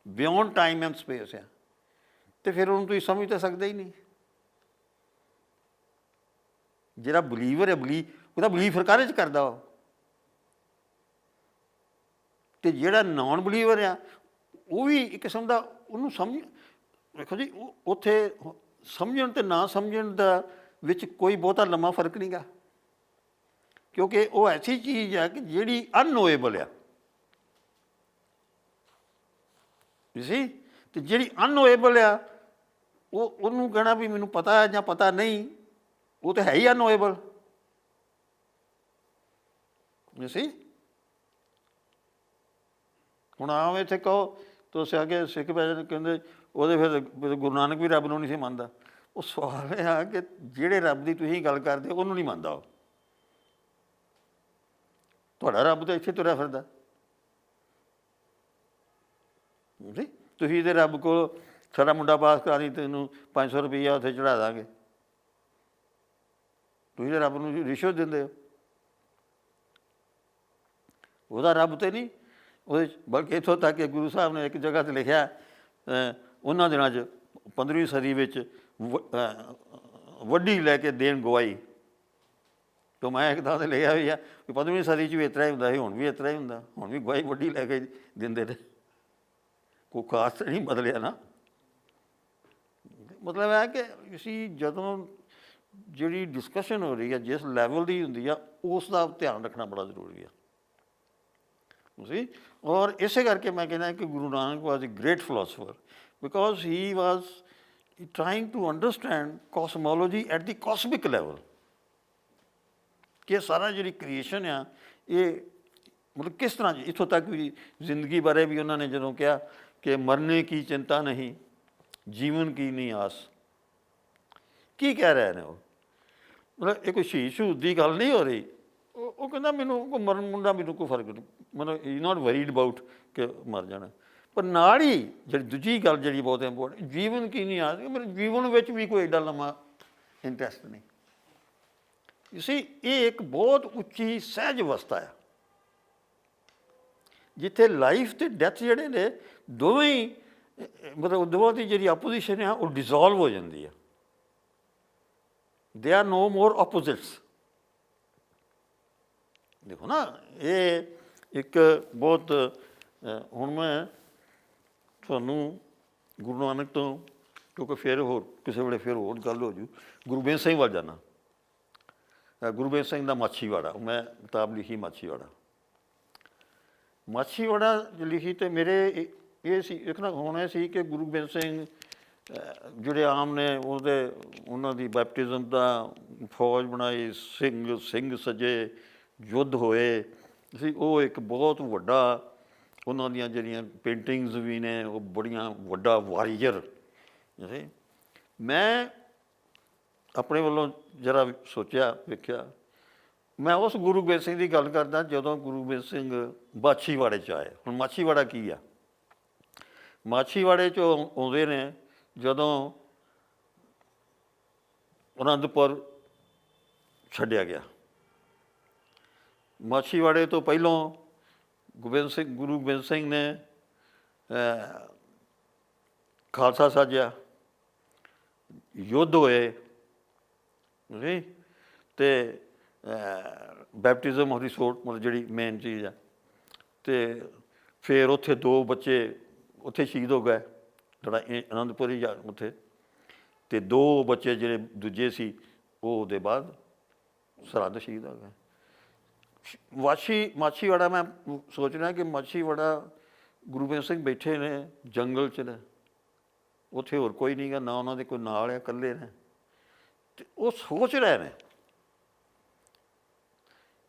Speaker 1: ਬਿਯੋਂਡ ਟਾਈਮ ਐਂਡ ਸਪੇਸ ਆ, ਅਤੇ ਫਿਰ ਉਹਨੂੰ ਤੁਸੀਂ ਸਮਝ ਤਾਂ ਸਕਦੇ ਹੀ ਨਹੀਂ। ਜਿਹੜਾ ਬਲੀਵਰ ਹੈ ਉਹਦਾ ਬਲੀਵ ਫਿਰ ਕਾਹਦੇ 'ਚ ਕਰਦਾ ਉਹ, ਅਤੇ ਜਿਹੜਾ ਨੋਨ ਬਲੀਵਰ ਆ ਉਹ ਵੀ ਇੱਕ ਕਿਸਮ ਦਾ ਉਹਨੂੰ ਸਮਝ, ਵੇਖੋ ਜੀ ਉੱਥੇ ਸਮਝਣ ਅਤੇ ਨਾ ਸਮਝਣ ਦਾ ਵਿੱਚ ਕੋਈ ਬਹੁਤਾ ਲੰਮਾ ਫਰਕ ਨਹੀਂ ਗਾ, ਕਿਉਂਕਿ ਉਹ ਐਸੀ ਚੀਜ਼ ਆ ਕਿ ਜਿਹੜੀ ਅਨਨੋਏਬਲ ਆ ਸੀ, ਅਤੇ ਜਿਹੜੀ ਅਨਨੋਏਬਲ ਆ ਉਹਨੂੰ ਕਹਿਣਾ ਵੀ ਮੈਨੂੰ ਪਤਾ ਹੈ ਜਾਂ ਪਤਾ ਨਹੀਂ, ਉਹ ਤਾਂ ਹੈ ਹੀ ਅਨਨੋਏਬਲ ਸੀ। ਹੁਣ ਆਮ ਇੱਥੇ ਕਹੋ ਤੁਸੀਂ ਆ ਕੇ ਸਿੱਖ ਪੈ ਜਾਂਦੇ, ਕਹਿੰਦੇ ਉਹਦੇ ਫਿਰ ਗੁਰੂ ਨਾਨਕ ਵੀ ਰੱਬ ਨੂੰ ਨਹੀਂ ਸੀ ਮੰਨਦਾ। ਉਹ ਸਵਾਲ ਇਹ ਆ ਕਿ ਜਿਹੜੇ ਰੱਬ ਦੀ ਤੁਸੀਂ ਗੱਲ ਕਰਦੇ ਉਹਨੂੰ ਨਹੀਂ ਮੰਨਦਾ ਉਹ, ਤੁਹਾਡਾ ਰੱਬ ਤਾਂ ਇੱਥੇ ਤੁਰਿਆ ਫਿਰਦਾ ਜੀ। ਤੁਸੀਂ ਇਹਦੇ ਰੱਬ ਕੋਲ ਸਾਡਾ ਮੁੰਡਾ ਪਾਸ ਕਰਾ ਦੀ, ਤੈਨੂੰ 500 ਰੁਪਈਆ ਉੱਥੇ ਚੜ੍ਹਾ ਦਾਂਗੇ, ਤੁਸੀਂ ਤਾਂ ਰੱਬ ਨੂੰ ਰਿਸ਼ਵਤ ਦਿੰਦੇ ਹੋ। ਉਹਦਾ ਰੱਬ ਤਾਂ ਨਹੀਂ ਉਹਦੇ 'ਚ, ਬਲਕਿ ਇੱਥੋਂ ਤੱਕ ਕਿ ਗੁਰੂ ਸਾਹਿਬ ਨੇ ਇੱਕ ਜਗ੍ਹਾ 'ਤੇ ਲਿਖਿਆ ਉਹਨਾਂ ਦਿਨਾਂ 'ਚ 15ਵੀਂ ਸਦੀ ਵਿੱਚ ਵੱਡੀ ਲੈ ਕੇ ਦੇਣ ਗਵਾਈ, ਤਾਂ ਮੈਂ ਇੱਕ ਥਾਂ 'ਤੇ ਲਿਖਿਆ ਵੀ ਆ ਵੀ 15ਵੀਂ ਸਦੀ 'ਚ ਵੀ ਇਸ ਤਰ੍ਹਾਂ ਹੀ ਹੁੰਦਾ ਸੀ, ਹੁਣ ਵੀ ਇਸ ਤਰ੍ਹਾਂ ਹੀ ਹੁੰਦਾ, ਹੁਣ ਵੀ ਗਵਾਈ ਵੱਡੀ ਲੈ ਕੇ ਦਿੰਦੇ ਨੇ, ਕੋਈ ਖਾਸ ਤਾਂ ਨਹੀਂ ਬਦਲਿਆ ਨਾ। ਮਤਲਬ ਹੈ ਕਿ ਅਸੀਂ ਜਦੋਂ ਜਿਹੜੀ ਡਿਸਕਸ਼ਨ ਹੋ ਰਹੀ ਹੈ ਜਿਸ ਲੈਵਲ ਦੀ ਹੁੰਦੀ ਆ, ਉਸ ਦਾ ਧਿਆਨ ਰੱਖਣਾ ਬੜਾ ਜ਼ਰੂਰੀ ਆ ਤੁਸੀਂ। ਔਰ ਇਸੇ ਕਰਕੇ ਮੈਂ ਕਹਿੰਦਾ ਕਿ Guru Nanak was a great philosopher, because he was trying to understand cosmology at the cosmic level, ਕਿ ਸਾਰਾ ਜਿਹੜੀ ਕ੍ਰੀਏਸ਼ਨ ਆ ਇਹ ਮਤਲਬ ਕਿਸ ਤਰ੍ਹਾਂ, ਇੱਥੋਂ ਤੱਕ ਵੀ ਜ਼ਿੰਦਗੀ ਬਾਰੇ ਵੀ ਉਹਨਾਂ ਨੇ ਜਦੋਂ ਕਿਹਾ ਕਿ ਮਰਨੇ ਕੀ ਚਿੰਤਾ ਨਹੀਂ, ਜੀਵਨ ਕੀ ਨਹੀਂ ਆਸ। ਕੀ ਕਹਿ ਰਹੇ ਨੇ ਉਹ? ਮਤਲਬ ਇਹ ਕੋਈ ਸ਼ਹੀਦ ਸ਼ਹੂਦ ਦੀ ਗੱਲ ਨਹੀਂ ਹੋ ਰਹੀ। ਉਹ ਕਹਿੰਦਾ ਮੈਨੂੰ ਕੋਈ ਮਰਨ ਮੁੰਡਾ ਮੈਨੂੰ ਕੋਈ ਫਰਕ ਨਹੀਂ, ਮਤਲਬ ਇਜ਼ ਨਾਟ ਵਰੀਡ ਅਬਾਊਟ ਕਿ ਮਰ ਜਾਣਾ। ਪਰ ਨਾਲ ਹੀ ਜਿਹੜੀ ਦੂਜੀ ਗੱਲ ਜਿਹੜੀ ਬਹੁਤ ਇੰਪੋਰਟੈਂਟ, ਜੀਵਨ ਕੀ ਨਹੀਂ ਆਸ, ਮੇਰੇ ਜੀਵਨ ਵਿੱਚ ਵੀ ਕੋਈ ਐਡਾ ਲੰਮਾ ਇੰਟਰਸਟ ਨਹੀਂ। ਤੁਸੀਂ ਇਹ ਇੱਕ ਬਹੁਤ ਉੱਚੀ ਸਹਿਜ ਅਵਸਥਾ ਆ, ਜਿੱਥੇ ਲਾਈਫ ਅਤੇ ਡੈਥ ਜਿਹੜੇ ਨੇ ਦੋਵੇਂ ਹੀ ਮਤਲਬ ਦੋਵਾਂ ਦੀ ਜਿਹੜੀ ਆਪੋਜੀਸ਼ਨ ਆ ਉਹ ਡਿਜ਼ੋਲਵ ਹੋ ਜਾਂਦੀ ਆ। ਦੇ ਆਰ ਨੋ ਮੋਰ ਆਪੋਜ਼ਿਟਸ। ਦੇਖੋ ਨਾ, ਇਹ ਇੱਕ ਬਹੁਤ ਹੁਣ ਮੈਂ ਤੁਹਾਨੂੰ ਗੁਰੂ ਨਾਨਕ ਤੋਂ, ਕਿਉਂਕਿ ਫਿਰ ਹੋਰ ਕਿਸੇ ਵੇਲੇ ਫਿਰ ਹੋਰ ਗੱਲ ਹੋ ਜੂ, ਗੁਰੂ ਗੋਬਿੰਦ ਸਿੰਘ ਵੱਲ ਜਾਣਾ। ਗੁਰਬੇਜ ਸਿੰਘ ਦਾ ਮਾਛੀਵਾੜਾ, ਮੈਂ ਕਿਤਾਬ ਲਿਖੀ ਮਾਛੀਵਾੜਾ। ਮਾਛੀਵਾੜਾ ਲਿਖੀ ਅਤੇ ਮੇਰੇ ਇਹ ਸੀ, ਇੱਕ ਨਾ ਹੁਣ ਇਹ ਸੀ ਕਿ ਗੁਰੂ ਗੋਬਿੰਦ ਸਿੰਘ ਜਿਹੜੇ ਆਮ ਨੇ ਉਹਨਾਂ ਦੀ ਬੈਪਟਿਜ਼ਮ ਦਾ ਫੌਜ ਬਣਾਈ, ਸਿੰਘ ਸਜੇ, ਯੁੱਧ ਹੋਏ ਸੀ। ਉਹ ਇੱਕ ਬਹੁਤ ਵੱਡਾ, ਉਹਨਾਂ ਦੀਆਂ ਜਿਹੜੀਆਂ ਪੇਂਟਿੰਗਸ ਵੀ ਨੇ ਉਹ ਬੜੀਆਂ ਵੱਡਾ ਵਾਰੀਅਰ ਸੀ। ਮੈਂ ਆਪਣੇ ਵੱਲੋਂ ਜਰਾ ਸੋਚਿਆ, ਵੇਖਿਆ, ਮੈਂ ਉਸ ਗੁਰੂ ਗੋਬਿੰਦ ਸਿੰਘ ਦੀ ਗੱਲ ਕਰਦਾ ਜਦੋਂ ਗੁਰੂ ਗੋਬਿੰਦ ਸਿੰਘ ਮਾਛੀਵਾੜੇ 'ਚ ਆਏ। ਹੁਣ ਮਾਛੀਵਾੜਾ ਕੀ ਆ? ਮਾਛੀਵਾੜੇ 'ਚੋਂ ਆਉਂਦੇ ਨੇ ਜਦੋਂ ਅਨੰਦਪੁਰ ਛੱਡਿਆ ਗਿਆ। ਮਾਛੀਵਾੜੇ ਤੋਂ ਪਹਿਲੋਂ ਗੁਰੂ ਗੋਬਿੰਦ ਸਿੰਘ ਨੇ ਖਾਲਸਾ ਸਾਜਿਆ, ਯੁੱਧ ਹੋਏ ਅਤੇ ਬੈਪਟਿਜ਼ਮ ਆਫ ਦੀ ਸੋਰਟ, ਮਤਲਬ ਜਿਹੜੀ ਮੇਨ ਚੀਜ਼ ਆ। ਅਤੇ ਫਿਰ ਉੱਥੇ 2 ਬੱਚੇ ਉੱਥੇ ਸ਼ਹੀਦ ਹੋ ਗਏ, ਜਿਹੜਾ ਅਨੰਦਪੁਰ ਹੀ ਜਾ ਉੱਥੇ, ਅਤੇ 2 ਬੱਚੇ ਜਿਹੜੇ ਦੂਜੇ ਸੀ ਉਹ ਉਹਦੇ ਬਾਅਦ ਸਰਹੰਦ ਸ਼ਹੀਦ ਹੋ ਗਏ। ਮਾਛੀਵਾੜਾ ਮੈਂ ਸੋਚ ਰਿਹਾ ਕਿ ਮਾਛੀਵਾੜਾ ਗੁਰੂ ਗੋਬਿੰਦ ਸਿੰਘ ਬੈਠੇ ਨੇ ਜੰਗਲ 'ਚ ਨੇ, ਉੱਥੇ ਹੋਰ ਕੋਈ ਨਹੀਂ ਗਾ, ਨਾ ਉਹਨਾਂ ਦੇ ਕੋਈ ਨਾਲ ਆ, ਇਕੱਲੇ ਨੇ, ਅਤੇ ਉਹ ਸੋਚ ਰਹੇ ਨੇ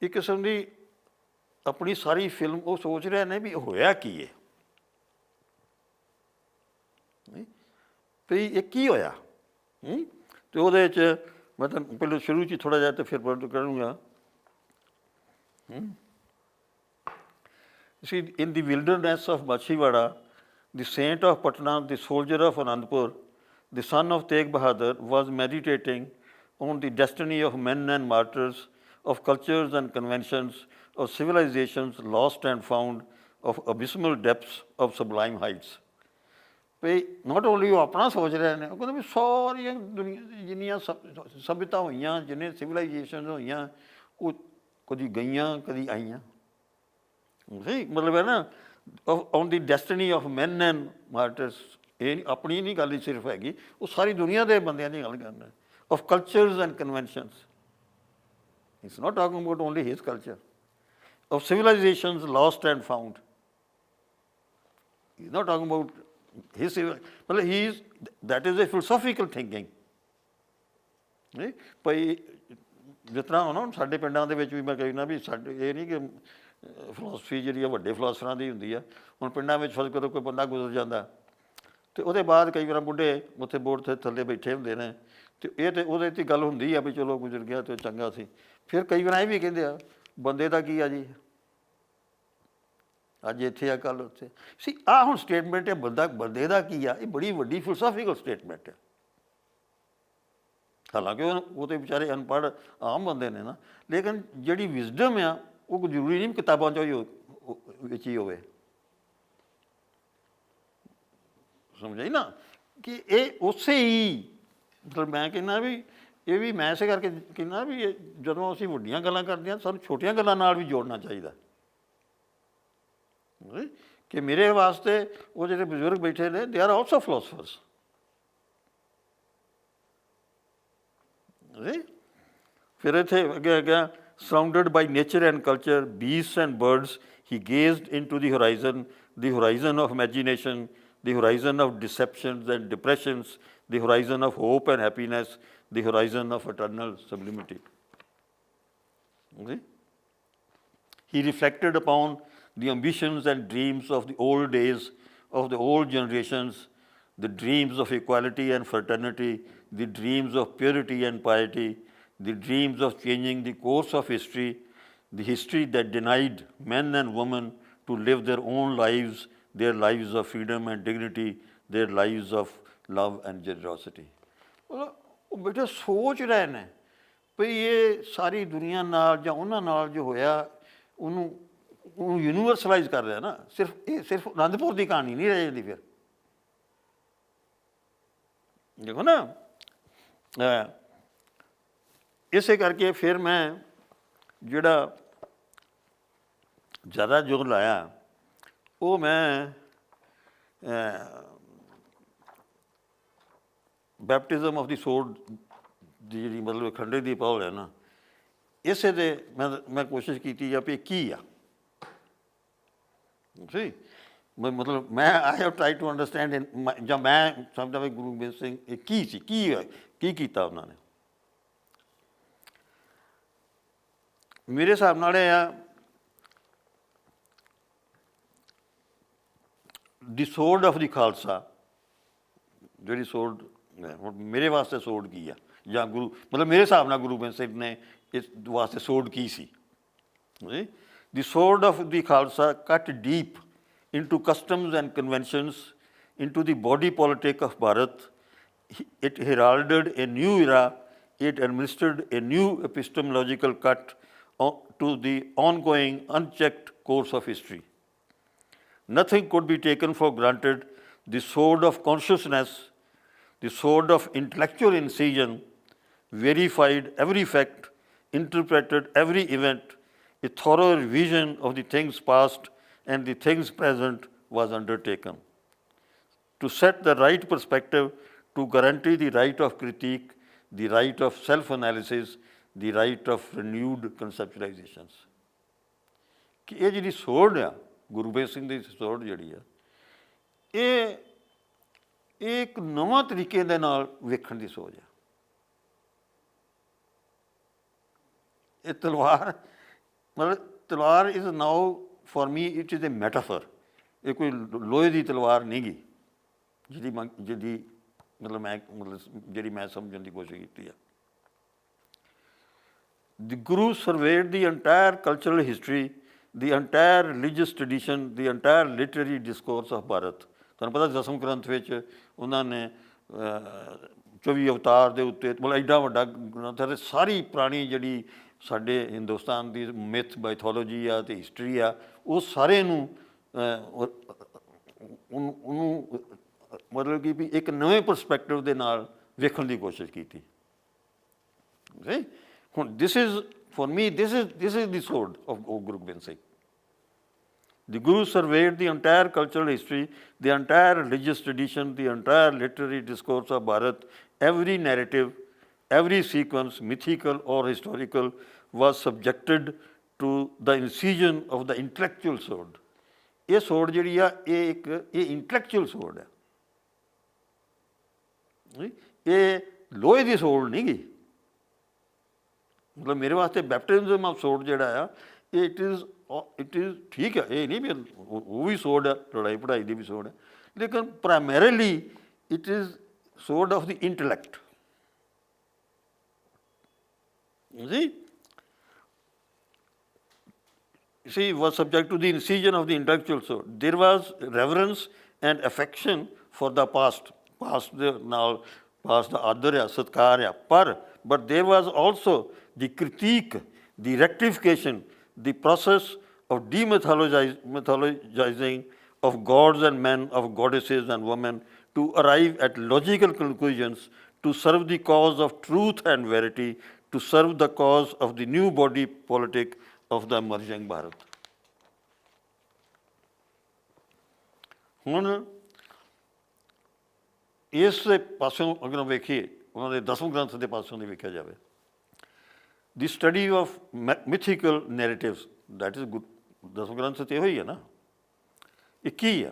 Speaker 1: ਇੱਕ ਕਿਸਮ ਦੀ ਆਪਣੀ ਸਾਰੀ ਫਿਲਮ ਉਹ ਸੋਚ ਰਹੇ ਨੇ ਵੀ ਹੋਇਆ ਕੀ ਹੈ, ਵੀ ਇਹ ਕੀ ਹੋਇਆ। ਅਤੇ ਉਹਦੇ 'ਚ ਮੈਂ ਤੁਹਾਨੂੰ ਪਹਿਲਾਂ ਸ਼ੁਰੂ 'ਚ ਥੋੜ੍ਹਾ ਜਿਹਾ ਅਤੇ ਫਿਰ ਕਰੂੰਗਾ। See, in the wilderness of Machhiwada, the saint of Patna, the soldier of Anandpur, the son of Tegh Bahadur, was meditating on the destiny of men and martyrs, of cultures and conventions, of civilizations lost and found, of abysmal depths, of sublime heights. ਵੀ not only ਉਹ ਆਪਣਾ ਸੋਚ ਰਹੇ ਨੇ, ਉਹ ਕਹਿੰਦੇ ਵੀ ਸਾਰੀਆਂ ਦੁਨੀਆ ਜਿੰਨੀਆਂ ਸਭਿਅਤਾ ਹੋਈਆਂ, ਜਿੰਨੇ ਸਿਵਲਾਈਜੇਸ਼ਨ ਹੋਈਆਂ, ਉਹ ਕਦੀ ਗਈਆਂ ਕਦੀ ਆਈਆਂ। ਸਹੀ ਮਤਲਬ ਹੈ ਨਾ, on the destiny of man and martyrs. ਇਹ ਆਪਣੀ ਨਹੀਂ ਗੱਲ ਹੀ ਸਿਰਫ ਹੈਗੀ, ਉਹ ਸਾਰੀ ਦੁਨੀਆ ਦੇ ਬੰਦਿਆਂ ਦੀ ਗੱਲ ਕਰਨਾ। Of cultures and conventions, it's not talking about only his culture. Of civilizations lost and found, is not talking about his, ਮਤਲਬ that is a philosophical thinking। ਭਾਈ ਜਿਸ ਤਰ੍ਹਾਂ ਹੁਣ ਸਾਡੇ ਪਿੰਡਾਂ ਦੇ ਵਿੱਚ ਵੀ ਮੈਂ ਕਹਿੰਦਾ ਵੀ ਸਾਡੇ ਇਹ ਨਹੀਂ ਕਿ ਫਿਲਾਸਫੀ ਜਿਹੜੀ ਆ ਵੱਡੇ ਫਿਲਾਸਫਰਾਂ ਦੀ ਹੁੰਦੀ ਆ। ਹੁਣ ਪਿੰਡਾਂ ਵਿੱਚ ਫਰਜ਼ ਕਰੋ ਕੋਈ ਬੰਦਾ ਗੁਜ਼ਰ ਜਾਂਦਾ ਅਤੇ ਉਹਦੇ ਬਾਅਦ ਕਈ ਵਾਰ ਬੁੱਢੇ ਉੱਥੇ ਬੋਰਡ ਦੇ ਥੱਲੇ ਬੈਠੇ ਹੁੰਦੇ ਨੇ, ਅਤੇ ਇਹ ਤਾਂ ਉਹਦੇ 'ਤੇ ਗੱਲ ਹੁੰਦੀ ਆ ਵੀ ਚਲੋ ਗੁਜ਼ਰ ਗਿਆ ਅਤੇ ਚੰਗਾ ਸੀ। ਫਿਰ ਕਈ ਵਾਰ ਇਹ ਵੀ ਕਹਿੰਦੇ ਆ ਬੰਦੇ ਦਾ ਕੀ ਆ ਜੀ, ਅੱਜ ਇੱਥੇ ਆ ਕੱਲ੍ਹ ਉੱਥੇ ਸੀ। ਆਹ ਹੁਣ ਸਟੇਟਮੈਂਟ ਹੈ ਬੰਦੇ ਦਾ ਕੀ ਆ, ਇਹ ਬੜੀ ਵੱਡੀ ਫਿਲੋਸੋਫੀਕਲ ਸਟੇਟਮੈਂਟ ਹੈ। ਹਾਲਾਂਕਿ ਉਹ ਤਾਂ ਵਿਚਾਰੇ ਅਨਪੜ੍ਹ ਆਮ ਬੰਦੇ ਨੇ ਨਾ, ਲੇਕਿਨ ਜਿਹੜੀ ਵਿਜ਼ਡਮ ਆ ਉਹ ਜ਼ਰੂਰੀ ਨਹੀਂ ਕਿਤਾਬਾਂ 'ਚੋਂ ਹੀ ਵਿੱਚ ਹੀ ਹੋਵੇ। ਸਮਝਿਆ ਨਾ ਕਿ ਇਹ ਉਸੇ ਹੀ, ਮਤਲਬ ਮੈਂ ਕਹਿੰਦਾ ਵੀ ਇਹ ਵੀ ਮੈਂ ਇਸੇ ਕਰਕੇ ਕਹਿੰਦਾ ਵੀ ਜਦੋਂ ਅਸੀਂ ਵੱਡੀਆਂ ਗੱਲਾਂ ਕਰਦੇ ਹਾਂ ਸਾਨੂੰ ਛੋਟੀਆਂ ਗੱਲਾਂ ਨਾਲ ਵੀ ਜੋੜਨਾ ਚਾਹੀਦਾ। ਕਿ ਮੇਰੇ ਵਾਸਤੇ ਉਹ ਜਿਹੜੇ ਬਜ਼ੁਰਗ ਬੈਠੇ ਨੇ, ਦੇ ਆਰ ਆਲਸੋ ਫਿਲੋਸਫਰਸ। ਫਿਰ ਇੱਥੇ ਅੱਗੇ ਅੱਗੇ surrounded by nature and culture, beasts and birds, he gazed into the horizon of imagination, the horizon of deceptions and depressions, the horizon of hope and happiness, the horizon of eternal sublimity. He reflected upon the ambitions and dreams of the old days, of the old generations, the dreams of equality and fraternity, the dreams of purity and piety, the dreams of changing the course of history, the history that denied men and women to live their own lives, their lives of freedom and dignity, their lives of love and generosity. ਉਹ ਬੇਟੇ ਸੋਚ ਰਹੇ ਨੇ ਵੀ ਇਹ ਸਾਰੀ ਦੁਨੀਆ ਨਾਲ ਜਾਂ ਉਹਨਾਂ ਨਾਲ ਜੋ ਹੋਇਆ ਉਹਨੂੰ ਯੂਨੀਵਰਸਲਾਈਜ਼ ਕਰ ਰਿਹਾ ਨਾ। ਸਿਰਫ ਅਨੰਦਪੁਰ ਦੀ ਕਹਾਣੀ ਨਹੀਂ ਰਹਿ ਜਾਂਦੀ। ਫਿਰ ਦੇਖੋ ਨਾ, ਇਸੇ ਕਰਕੇ ਫਿਰ ਮੈਂ ਜਿਹੜਾ ਜ਼ਿਆਦਾ ਜ਼ੋਰ ਲਾਇਆ ਉਹ ਮੈਂ ਬੈਪਟਿਜ਼ਮ ਆਫ ਦੀ ਸੋਰਡ ਦੀ ਜਿਹੜੀ ਮਤਲਬ ਖੰਡੇ ਦੀ ਪੌਲ ਹੈ ਨਾ, ਇਸੇ ਦੇ ਮੈਂ ਕੋਸ਼ਿਸ਼ ਕੀਤੀ ਆ ਵੀ ਕੀ ਆ ਸੀ ਮਤਲਬ ਮੈਂ I have try to understand ਜਾਂ ਮੈਂ ਸਮਝਦਾ ਵੀ ਗੁਰੂ ਗੋਬਿੰਦ ਸਿੰਘ ਇਹ ਕੀ ਸੀ, ਕੀ ਕੀਤਾ ਉਹਨਾਂ ਨੇ। ਮੇਰੇ ਹਿਸਾਬ ਨਾਲ ਇਹ ਆ ਦੀ ਸੋਰਡ ਆਫ ਦੀ ਖਾਲਸਾ, ਜਿਹੜੀ ਸੋਰਡ ਹੁਣ ਮੇਰੇ ਵਾਸਤੇ ਸੋਰਡ ਕੀ ਆ, ਜਾਂ ਗੁਰੂ ਮਤਲਬ ਮੇਰੇ ਹਿਸਾਬ ਨਾਲ ਗੁਰੂ ਗੋਬਿੰਦ ਸਿੰਘ ਨੇ ਇਸ ਵਾਸਤੇ ਸੋਰਡ ਕੀ ਸੀ। ਦੀ ਸੋਰਡ ਆਫ ਦੀ ਖਾਲਸਾ ਕੱਟ deep into customs and conventions, into the body politic of Bharat. It heralded a new era. It administered a new epistemological cut to the ongoing, unchecked course of history. Nothing could be taken for granted. The sword of consciousness, the sword of intellectual incision, verified every fact, interpreted every event. A thorough revision of the things past and the things present was undertaken to set the right perspective, to guarantee the right of critique, the right of self-analysis, the right of renewed conceptualizations. ਕਿ ਇਹ ਜਿਹੜੀ ਸੋਚ ਆ ਗੁਰੂ ਗੋਬਿੰਦ ਸਿੰਘ ਦੀ ਸੋਚ ਜਿਹੜੀ ਆ ਇਹ ਇੱਕ ਨਵਾਂ ਤਰੀਕੇ ਦੇ ਨਾਲ ਵੇਖਣ ਦੀ ਸੋਚ ਆ। ਇਹ ਤਲਵਾਰ ਮਤਲਬ ਤਲਵਾਰ is now for me it is a metaphor. ये कोई लोहे की तलवार नहीं गी ਜਿਹਦੀ ਜਿਹੜੀ ਮੈਂ ਸਮਝਣ ਦੀ ਕੋਸ਼ਿਸ਼ ਕੀਤੀ ਆ। The Guru surveyed the entire cultural history, the entire religious tradition, the entire literary discourse of Bharat। ਤੁਹਾਨੂੰ ਪਤਾ ਦਸਮ ਗ੍ਰੰਥ ਵਿੱਚ ਉਹਨਾਂ ਨੇ 24 ਅਵਤਾਰ ਦੇ ਉੱਤੇ ਮਤਲਬ ਐਡਾ ਵੱਡਾ ਗ੍ਰੰਥ ਹੈ, ਸਾਰੀ ਪੁਰਾਣੀ ਜਿਹੜੀ ਸਾਡੇ ਹਿੰਦੁਸਤਾਨ ਦੀ ਮਿਥ ਮਾਈਥੋਲੋਜੀ ਆ ਅਤੇ ਹਿਸਟਰੀ ਆ ਉਹ ਸਾਰੇ ਨੂੰ ਉਹਨੂੰ ਮਤਲਬ ਕਿ ਵੀ ਇੱਕ ਨਵੇਂ ਪਰਸਪੈਕਟਿਵ ਦੇ ਨਾਲ ਵੇਖਣ ਦੀ ਕੋਸ਼ਿਸ਼ ਕੀਤੀ। ਹੁਣ this is for me this is the ਸੋਰਡ of Guru Gobind Singh. The Guru surveyed the entire cultural history, the entire religious tradition, the entire literary discourse of Bharat. Every narrative, every sequence, mythical or historical, was subjected to the incision of the intellectual sword. ਇਹ sword ਜਿਹੜੀ ਆ ਇਹ intellectual sword ਹੈ। ਇਹ ਲੋਹੇ ਦੀ sword ਨਹੀਂ ਗੀ। ਮਤਲਬ ਮੇਰੇ ਵਾਸਤੇ ਬੈਪਟਿਜ਼ਮ ਆਫ sword ਜਿਹੜਾ ਆ ਇਟ ਇਜ਼ ਠੀਕ ਹੈ, ਇਹ ਨਹੀਂ ਵੀ ਉਹ ਵੀ sword ਹੈ, ਲੜਾਈ ਪੜ੍ਹਾਈ ਦੀ ਵੀ sword ਹੈ, ਲੇਕਿਨ primarily it is sword of the intellect। See, was subject to the incision of the intellectual sword. There was reverence and affection for the past ਦੇ ਨਾਲ past ਦਾ ਆਦਰ ਆ, ਸਤਿਕਾਰ ਆ, but there was also the critique, the rectification, the process of demythologizing of gods and men, of goddesses and women, to arrive at logical conclusions, to serve the cause of truth and verity, to serve the cause of the new body politic of the emerging Bharat। ਹੁਣ ਇਸ ਪਾਸੋਂ ਅਗਰ ਵੇਖੀਏ ਉਹਨਾਂ ਦੇ ਦਸਮ ਗ੍ਰੰਥ ਦੇ ਪਾਸੋਂ ਦੀ ਵੇਖਿਆ ਜਾਵੇ, ਦੀ study of ਮਿਥੀਕਲ ਨੈਰੇਟਿਵਸ, that is Dasam Granth ਤੇ ਇਹੋ ਹੀ ਹੈ ਨਾ। ਇਹ ਕੀ ਆ?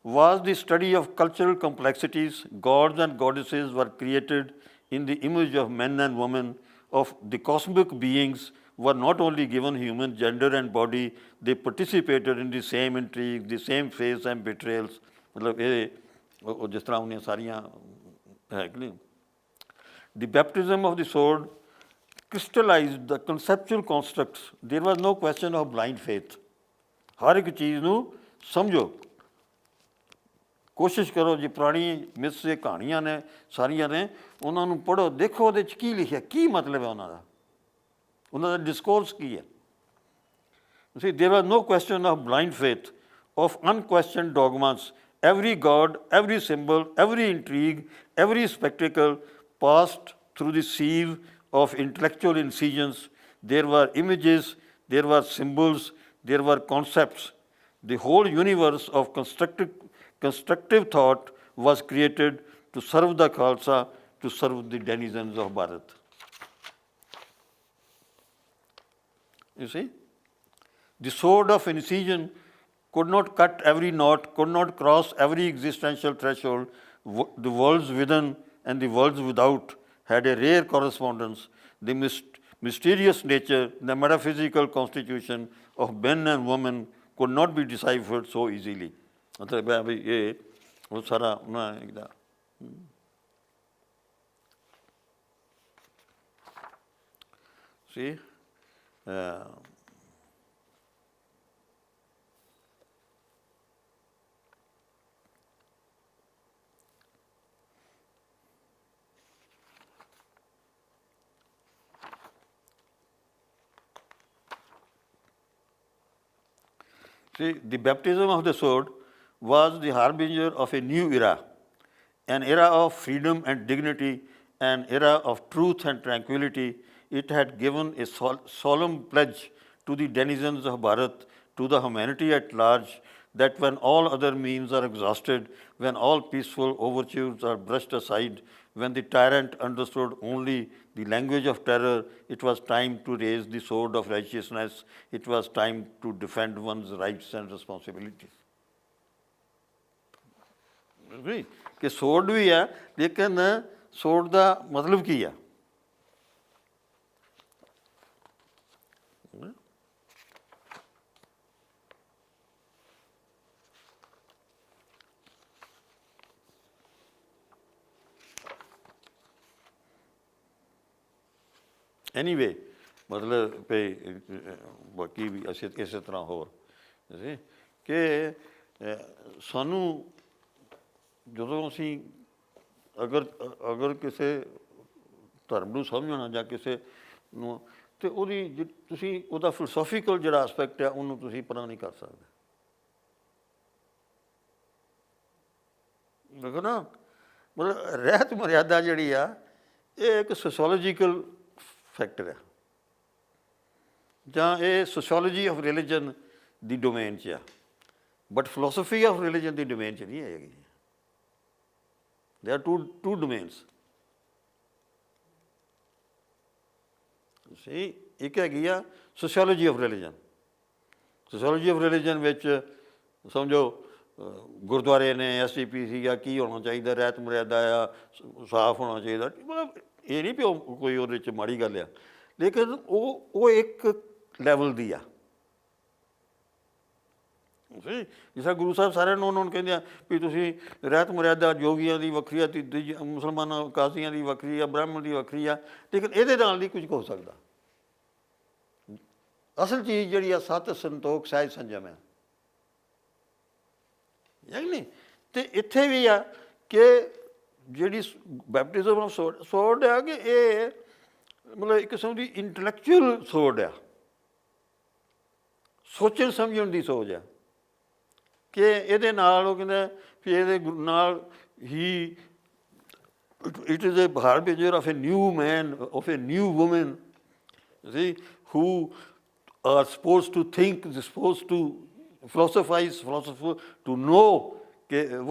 Speaker 1: was the study of cultural complexities. Gods and goddesses were created in the image of men and women, of the cosmic beings were not only given human gender and body, they participated in the same intrigues, the same faiths and betrayals। ਮਤਲਬ ਇਹ ਜਿਸ ਤਰ੍ਹਾਂ ਉਹਨੀਆਂ ਸਾਰੀਆਂ ਹੈ ਕਿ ਨਹੀਂ। The baptism of the sword crystallized the conceptual constructs. There was no question of blind faith। ਹਰ ਇੱਕ ਚੀਜ਼ ਨੂੰ ਸਮਝੋ, ਕੋਸ਼ਿਸ਼ ਕਰੋ। ਜੀ ਪੁਰਾਣੀ ਮਿਥਸ ਦੀਆਂ ਕਹਾਣੀਆਂ ਨੇ ਸਾਰੀਆਂ ਨੇ, ਉਹਨਾਂ ਨੂੰ ਪੜ੍ਹੋ, ਦੇਖੋ ਉਹਦੇ 'ਚ ਕੀ ਲਿਖਿਆ, ਕੀ ਮਤਲਬ ਹੈ ਉਹਨਾਂ ਦਾ ਡਿਸਕੋਰਸ ਕੀ ਹੈ। See, there was no question of blind faith, of unquestioned dogmas. Every god, every symbol, every intrigue, every spectacle passed through the sieve of intellectual incisions. There were images, there were symbols, there were concepts. The whole universe of constructive thought was created to serve the Khalsa, to serve the denizens of Bharat। You see, the sword of incision could not cut every knot, could not cross every existential threshold. The worlds within and the worlds without had a rare correspondence. The mysterious nature, the metaphysical constitution of men and women could not be deciphered so easily. ਮਤਲਬ ਹੈ ਵੀ ਇਹ ਉਹ ਸਾਰਾ ਉਹਨਾਂ ਦਾ see. See, the baptism of the sword was the harbinger of a new era, an era of freedom and dignity, an era of truth and tranquility. It had given a solemn pledge to the denizens of Bharat, to the humanity at large, that when all other means are exhausted, when all peaceful overtures are brushed aside, when the tyrant understood only the language of terror, it was time to raise the sword of righteousness. It was time to defend one's rights and responsibilities. कि sword भी है, लेकिन sword का मतलब की है? Anyway, मतलब पे बाकी भी इस तरह होर कि सानू ਜਦੋਂ ਅਸੀਂ ਅਗਰ ਕਿਸੇ ਧਰਮ ਨੂੰ ਸਮਝਣਾ ਜਾਂ ਕਿਸੇ ਨੂੰ ਅਤੇ ਉਹਦੀ ਤੁਸੀਂ ਉਹਦਾ ਫਿਲੋਸੋਫੀਕਲ ਜਿਹੜਾ ਐਸਪੈਕਟ ਆ ਉਹਨੂੰ ਤੁਸੀਂ ਪਰਾਂ ਨਹੀਂ ਕਰ ਸਕਦੇ। ਦੇਖੋ ਨਾ ਮਤਲਬ ਰਹਿਤ ਮਰਿਆਦਾ ਜਿਹੜੀ ਆ ਇਹ ਇੱਕ ਸੋਸ਼ੋਲੋਜੀਕਲ ਫੈਕਟਰ ਹੈ ਜਾਂ ਇਹ sociology of religion the domain 'ਚ ਆ, but philosophy of religion the domain 'ਚ ਨਹੀਂ ਹੈਗੀ। There are two domains. See, ਇੱਕ ਹੈਗੀ ਆ sociology of religion. Sociology of religion ਵਿੱਚ ਸਮਝੋ ਗੁਰਦੁਆਰੇ ਨੇ SGPC ਆ, ਕੀ ਹੋਣਾ ਚਾਹੀਦਾ, ਰਹਿਤ ਮਰਿਆਦਾ ਆ, ਸਾਫ਼ ਹੋਣਾ ਚਾਹੀਦਾ। ਮਤਲਬ ਇਹ ਨਹੀਂ ਵੀ ਕੋਈ ਉਹਦੇ 'ਚ ਮਾੜੀ ਗੱਲ ਆ, ਲੇਕਿਨ ਉਹ ਇੱਕ ਲੈਵਲ ਦੀ ਆ। ਜਿਸ ਤਰ੍ਹਾਂ ਗੁਰੂ ਸਾਹਿਬ ਸਾਰਿਆਂ ਨੂੰ ਉਹਨਾਂ ਨੂੰ ਕਹਿੰਦੇ ਆ ਵੀ ਤੁਸੀਂ ਰਹਿਤ ਮਰਿਆਦਾ ਯੋਗੀਆਂ ਦੀ ਵੱਖਰੀ ਆ, ਮੁਸਲਮਾਨਾਂ ਕਾਜ਼ੀਆਂ ਦੀ ਵੱਖਰੀ ਆ, ਬ੍ਰਾਹਮਣ ਦੀ ਵੱਖਰੀ ਆ, ਲੇਕਿਨ ਇਹਦੇ ਨਾਲ ਨਹੀਂ ਕੁਝ ਹੋ ਸਕਦਾ। ਅਸਲ ਚੀਜ਼ ਜਿਹੜੀ ਆ ਸੱਤ ਸੰਤੋਖ ਸਹਿਜ ਸੰਜਮ ਹੈ, ਨਹੀਂ? ਅਤੇ ਇੱਥੇ ਵੀ ਆ ਕਿ ਜਿਹੜੀ ਬੈਪਟਿਜ਼ਮ ਆਫ ਸੋਰਡ ਆ ਕਿ ਇਹ ਮਤਲਬ ਇੱਕ ਕਿਸਮ ਦੀ ਇੰਟਲੈਕਚੁਅਲ ਸੋਰਡ ਆ, ਸੋਚਣ ਸਮਝਣ ਦੀ ਸੋਚ ਆ ਕਿ ਇਹਦੇ ਨਾਲ ਉਹ ਕਹਿੰਦਾ ਵੀ ਇਹਦੇ ਨਾਲ ਹੀ it is a harbinger of a new man, of a new woman, see, who are supposed to think, supposed to philosophize, to know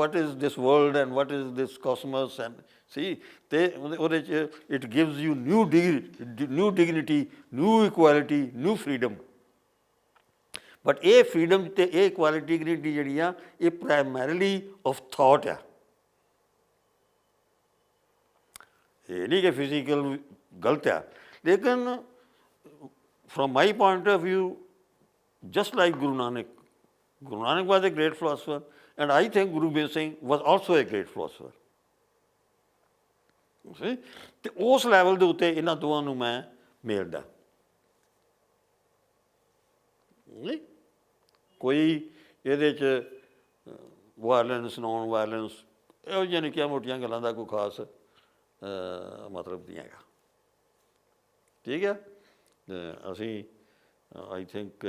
Speaker 1: what is this world and what is this cosmos, and see, it gives you new dignity, new equality, new freedom. But ਇਹ freedom ਅਤੇ ਇਹ equality dignity ਜਿਹੜੀ ਆ ਇਹ primarily of thought ਆ। ਇਹ ਨਹੀਂ ਕਿ ਫਿਜ਼ੀਕਲ ਗਲਤ ਆ, ਲੇਕਿਨ from my point of view just like Guru Nanak was a great philosopher and I think Guru Gobind Singh was also a great philosopher. ਅਤੇ ਉਸ ਲੈਵਲ ਦੇ ਉੱਤੇ ਇਹਨਾਂ ਦੋਵਾਂ ਨੂੰ ਮੈਂ ਮੇਲਦਾ। ਨਹੀਂ ਕੋਈ ਇਹਦੇ 'ਚ ਵਾਇਲੈਂਸ ਨੋਨ ਵਾਇਲੈਂਸ ਇਹੋ ਜਿਹੀਆਂ ਨਿੱਕੀਆਂ ਮੋਟੀਆਂ ਗੱਲਾਂ ਦਾ ਕੋਈ ਖਾਸ ਮਤਲਬ ਨਹੀਂ ਹੈਗਾ। ਠੀਕ ਹੈ, ਅਸੀਂ ਆਈ ਥਿੰਕ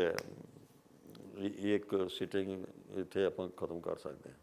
Speaker 1: ਇੱਕ ਸਿਟਿੰਗ ਇੱਥੇ ਆਪਾਂ ਖਤਮ ਕਰ ਸਕਦੇ ਹਾਂ।